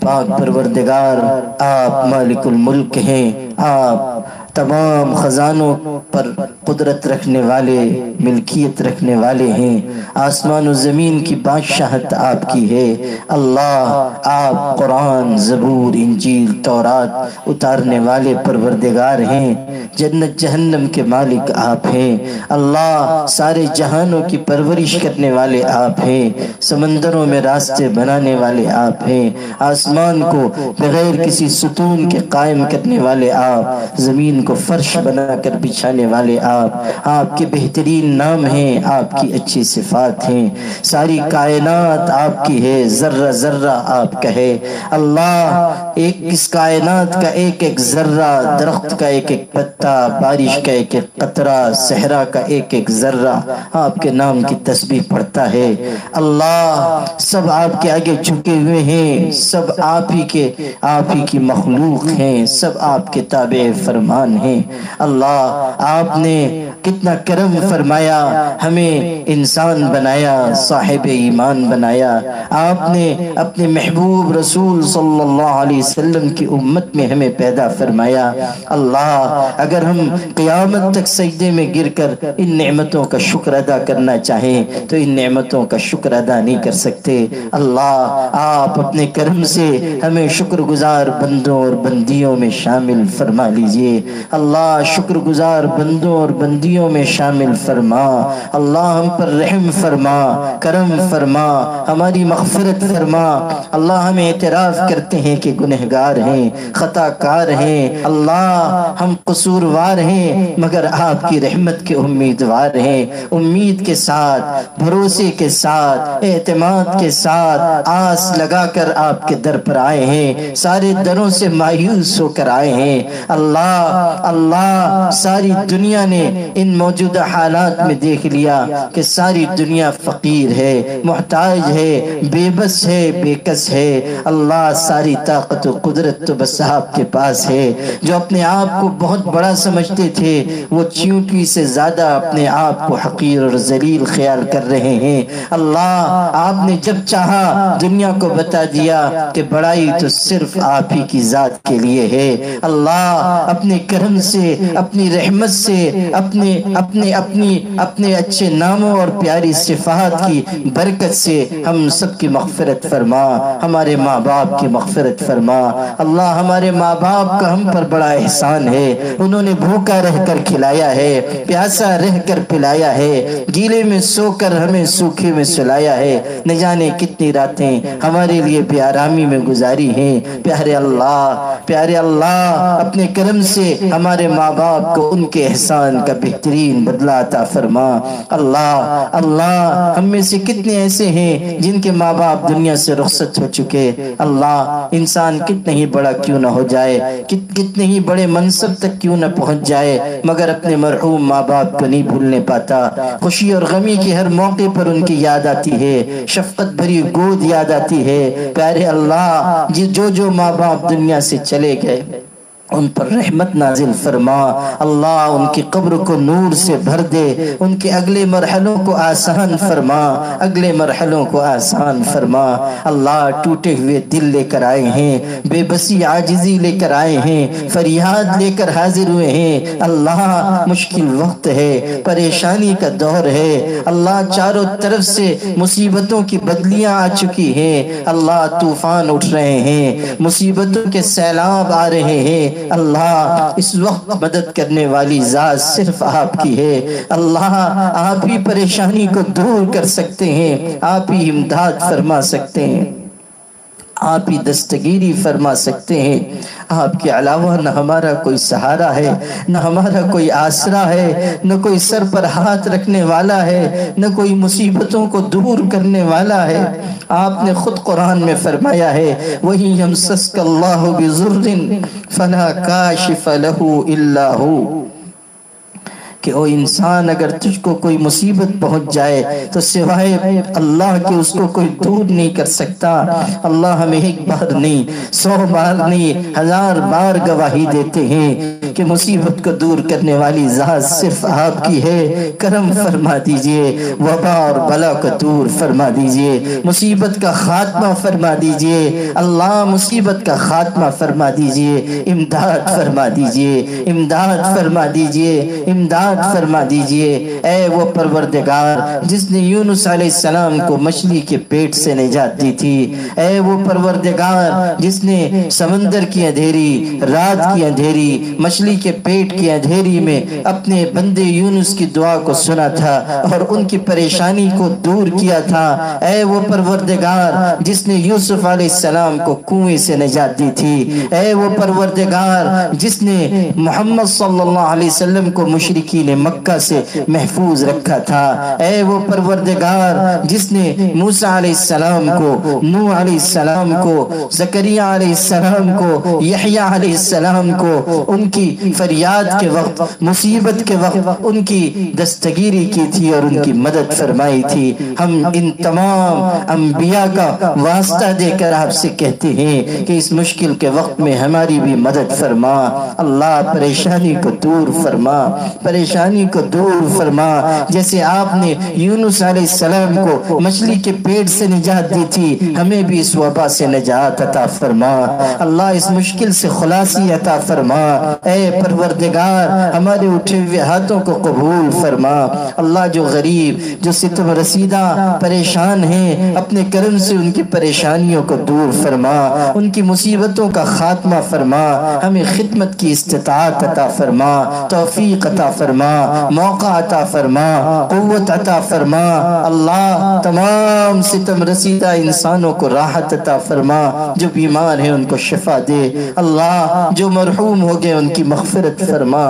پاک پروردگار, آپ مالک الملک ہیں, آپ تمام خزانوں پر قدرت رکھنے والے, ملکیت رکھنے والے ہیں. آسمان و زمین کی بادشاہت آپ کی ہے. اللہ, آپ قرآن, زبور, انجیل, تورات اتارنے والے پروردگار ہیں. جنت جہنم کے مالک آپ ہیں. اللہ, سارے جہانوں کی پرورش کرنے والے آپ ہیں. سمندروں میں راستے بنانے والے آپ ہیں. آسمان کو بغیر کسی ستون کے قائم کرنے والے آپ, زمین کو فرش بنا کر بچھانے والے آپ. آپ کے بہترین نام ہیں, آپ کی اچھی صفات ہیں. ساری کائنات آپ کی ہے, ذرہ ذرہ آپ کا ہے. اللہ, ایک اس کائنات کا ایک ایک ذرہ, درخت کا ایک ایک پتا, بارش کا ایک ایک قطرہ, صحرا کا ایک ایک ذرہ آپ کے نام کی تسبیح پڑھتا ہے. اللہ, سب آپ کے آگے جھکے ہوئے ہیں, سب آپ ہی کی مخلوق ہیں, سب آپ کے تابع فرمان مہمان ہیں۔ اللہ آپ نے کتنا کرم فرمایا، ہمیں انسان بنایا، صاحب ایمان بنایا۔ آپ نے اپنے محبوب رسول صلی اللہ علیہ وسلم کی امت میں ہمیں پیدا فرمایا۔ اللہ اگر ہم قیامت تک سجدے میں گر کر ان نعمتوں کا شکر ادا کرنا چاہیں تو ان نعمتوں کا شکر ادا نہیں کر سکتے۔ اللہ آپ اپنے کرم سے ہمیں شکر گزار بندوں اور بندیوں میں شامل فرما لیجئے۔ اللہ شکر گزار بندوں اور بندیوں میں شامل فرما۔ اللہ ہم پر رحم فرما، کرم فرما، ہماری مغفرت فرما۔ اللہ ہم اعتراف کرتے ہیں کہ گنہگار ہیں، خطا کار ہیں، اللہ ہم قصوروار ہیں، مگر آپ کی رحمت کے امیدوار ہیں۔ امید کے ساتھ، بھروسے کے ساتھ، اعتماد کے ساتھ آس لگا کر آپ کے در پر آئے ہیں، سارے دروں سے مایوس ہو کر آئے ہیں۔ اللہ ساری دنیا نے ان موجودہ حالات میں دیکھ لیا کہ ساری دنیا فقیر ہے، محتاج ہے، بے بس ہے، بے کس ہے۔ اللہ ساری طاقت و قدرت تو بس آپ کے پاس ہے۔ جو اپنے آپ کو بہت بڑا سمجھتے تھے وہ چیونٹی سے زیادہ اپنے آپ کو حقیر اور ذلیل خیال کر رہے ہیں۔ اللہ آپ نے جب چاہا دنیا کو بتا دیا کہ بڑائی تو صرف آپ ہی کی ذات کے لیے ہے۔ اللہ اپنے کرم سے، اپنی رحمت سے، اپنے اچھے ناموں اور پیاری صفات کی برکت سے ہم سب کی مغفرت فرما، ہمارے ماں باپ کی مغفرت فرما۔ اللہ ہمارے ماں باپ کا ہم پر بڑا احسان ہے، انہوں نے بھوکا رہ کر کھلایا ہے، پیاسا رہ کر پلایا ہے، گیلے میں سو کر ہمیں سوکھے میں سلایا ہے، نہ جانے کتنی راتیں ہمارے لیے بے آرامی میں گزاری ہیں۔ پیارے اللہ اپنے کرم سے ہمارے ماں باپ کو ان کے احسان کا بہترین بدلہ عطا فرما۔ اللہ ہم میں سے کتنے ایسے ہیں جن کے ماں باپ دنیا سے رخصت ہو چکے۔ اللہ انسان کتنے ہی بڑا کیوں نہ ہو جائے، کتنے ہی بڑے منصب تک کیوں نہ پہنچ جائے، مگر اپنے مرحوم ماں باپ کو نہیں بھولنے پاتا۔ خوشی اور غمی کے ہر موقع پر ان کی یاد آتی ہے، شفقت بھری گود یاد آتی ہے۔ پیارے اللہ جو ماں باپ دنیا سے چلے گئے ان پر رحمت نازل فرما۔ اللہ ان کی قبر کو نور سے بھر دے، ان کے اگلے مرحلوں کو آسان فرما، اگلے مرحلوں کو آسان فرما۔ اللہ ٹوٹے ہوئے دل لے کر آئے ہیں، بے بسی عاجزی لے کر آئے ہیں، فریاد لے کر حاضر ہوئے ہیں۔ اللہ مشکل وقت ہے، پریشانی کا دور ہے، اللہ چاروں طرف سے مصیبتوں کی بدلیاں آ چکی ہیں، اللہ طوفان اٹھ رہے ہیں، مصیبتوں کے سیلاب آ رہے ہیں۔ اللہ اس وقت مدد کرنے والی ذات صرف آپ کی ہے۔ اللہ آپ ہی پریشانی کو دور کر سکتے ہیں، آپ ہی امداد فرما سکتے ہیں، آپ ہی دستگیری فرما سکتے ہیں۔ آپ کے علاوہ نہ ہمارا کوئی سہارا ہے، نہ ہمارا کوئی آسرا ہے، نہ کوئی سر پر ہاتھ رکھنے والا ہے، نہ کوئی مصیبتوں کو دور کرنے والا ہے۔ آپ نے خود قرآن میں فرمایا ہے وَإِن يَمْسَسْكَ اللَّهُ بِضُرٍّ فَلَا كَاشِفَ لَهُ إِلَّا هُوَ، کہ او انسان اگر تجھ کو کوئی مصیبت پہنچ جائے تو سوائے اللہ کے اس کو کوئی دور نہیں کر سکتا۔ اللہ ہمیں ایک بار نہیں، 100 بار نہیں، 1000 بار گواہی دیتے ہیں کہ مصیبت کو دور کرنے والی ذات صرف آپ کی ہے۔ کرم فرما دیجئے، وبا اور بلا کو دور فرما دیجئے، مصیبت کا خاتمہ فرما دیجئے۔ اللہ مصیبت کا خاتمہ فرما دیجئے، امداد فرما دیجئے، امداد فرما دیجئے، امداد فرما دیجئے۔ اے وہ پروردگار جس نے یونس علیہ السلام کو مچھلی کے پیٹ سے نجات دی تھی، اے وہ پروردگار جس نے سمندر کی اندھیری، رات کی اندھیری، مچھلی کے پیٹ کی اندھیری میں اپنے بندے یونس کی دعا کو سنا تھا اور ان کی پریشانی کو دور کیا تھا، اے وہ پروردگار جس نے یوسف علیہ السلام کو کنویں سے نجات دی تھی، اے وہ پروردگار جس نے محمد صلی اللہ علیہ وسلم کو مشرکین مشرکین مکہ سے محفوظ رکھا تھا۔ اے وہ پروردگار جس نے موسیٰ علیہ السلام کو، نوح علیہ السلام کو، زکریا علیہ السلام کو، یحییٰ علیہ السلام کو ان کی فریاد کے وقت، مصیبت کے وقت ان کی دستگیری کی تھی اور ان کی مدد فرمائی تھی، ہم ان تمام انبیاء کا واسطہ دے کر آپ سے کہتے ہیں کہ اس مشکل کے وقت میں ہماری بھی مدد فرما۔ اللہ پریشانی کو دور فرما، پریشانی کو دور فرما، جیسے آپ نے یونس علیہ السلام کو مچھلی کے پیٹ سے نجات دی تھی، ہمیں بھی اس وبا سے نجات عطا فرما۔ اللہ اس مشکل سے خلاصی عطا فرما۔ اے پروردگار ہمارے اٹھے ہوئے ہاتھوں کو قبول فرما۔ اللہ جو غریب، جو ستم رسیدہ پریشان ہیں، اپنے کرم سے ان کی پریشانیوں کو دور فرما، ان کی مصیبتوں کا خاتمہ فرما، ہمیں خدمت کی استطاعت عطا فرما، توفیق عطا فرما، موقع عطا فرما، قوت عطا فرما۔ اللہ تمام ستم رسیدہ انسانوں کو راحت عطا فرما، جو بیمار ہیں ان کو شفا دے۔ اللہ جو مرحوم ہو گئے ان کی مغفرت فرما۔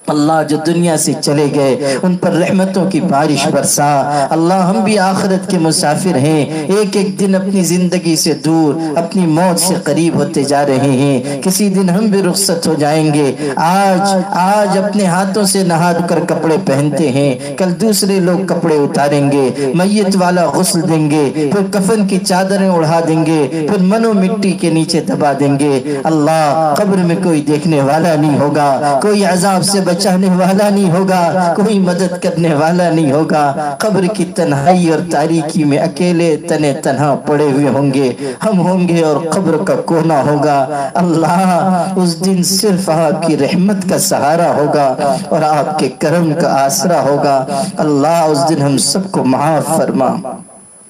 اللہ جو دنیا سے چلے گئے ان پر رحمتوں کی بارش برسا۔ اللہ ہم بھی آخرت کے مسافر ہیں، ایک ایک دن اپنی زندگی سے دور، اپنی موت سے قریب ہوتے جا رہے ہیں، کسی دن ہم بھی رخصت ہو جائیں گے۔ آج اپنے ہاتھوں سے نہا کر کپڑے پہنتے ہیں، کل دوسرے لوگ کپڑے اتاریں گے، میت والا غسل دیں گے، پھر کفن کی چادریں اڑا دیں گے، پھر منو مٹی کے نیچے دبا دیں گے۔ اللہ قبر میں کوئی دیکھنے والا نہیں ہوگا، کوئی عذاب سے بچانے والا نہیں ہوگا، کوئی مدد کرنے والا نہیں ہوگا۔ قبر کی تنہائی اور تاریکی میں اکیلے تنے تنہا پڑے ہوئے ہوں گے، ہم ہوں گے اور قبر کا کونا ہوگا۔ اللہ اس دن صرف آپ کی رحمت کا سہارا ہوگا اور آپ کے کرم کا آسرا ہوگا۔ اللہ اس دن ہم سب کو معاف فرما۔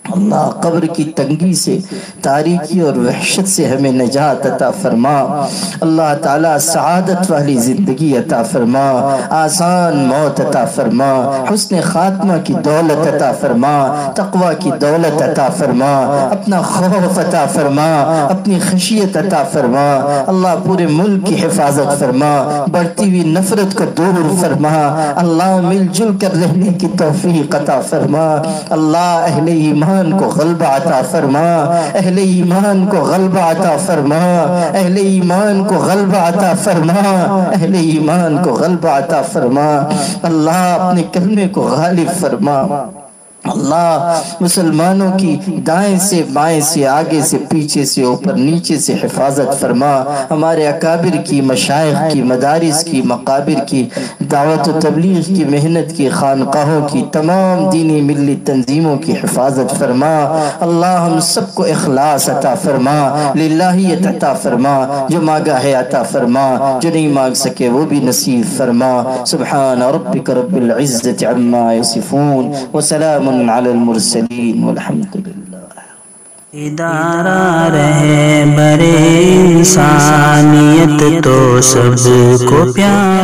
اللہ قبر کی تنگی سے، تاریکی اور وحشت سے ہمیں نجات عطا فرما۔ اللہ تعالیٰ سعادت والی زندگی عطا فرما، آسان موت عطا فرما، حسن خاتمہ کی دولت عطا فرما، تقوی کی دولت عطا فرما، اپنا خوف عطا فرما، اپنی خشیت عطا فرما۔ اللہ پورے ملک کی حفاظت فرما، بڑھتی ہوئی نفرت کو دور فرما۔ اللہ مل جل کر رہنے کی توفیق عطا فرما۔ اللہ اہل ایمان کو غلبہ عطا فرما، اہل ایمان کو غلبہ عطا فرما، اہل ایمان کو غلبہ عطا فرما، اہل ایمان کو غلبہ عطا فرما۔ اللہ اپنے کلمے کو غالب فرما۔ اللہ مسلمانوں کی دائیں سے بائیں سے، آگے سے پیچھے سے، اوپر نیچے سے حفاظت فرما۔ ہمارے اکابر کی، مشائخ کی، مدارس کی، مقابر کی، دعوت و تبلیغ کی محنت کی، خانقاہوں کی، تمام دینی ملی تنظیموں کی حفاظت فرما۔ اللہ ہم سب کو اخلاص عطا فرما، للہیت عطا فرما، جو مانگا ہے عطا فرما، جو نہیں مانگ سکے وہ بھی نصیب فرما۔ سبحان ربک رب العزت عما یصفون وسلام علی المرسلین والحمد للہ۔ ادارہ رہبر انسانیت تو سب کو پیارا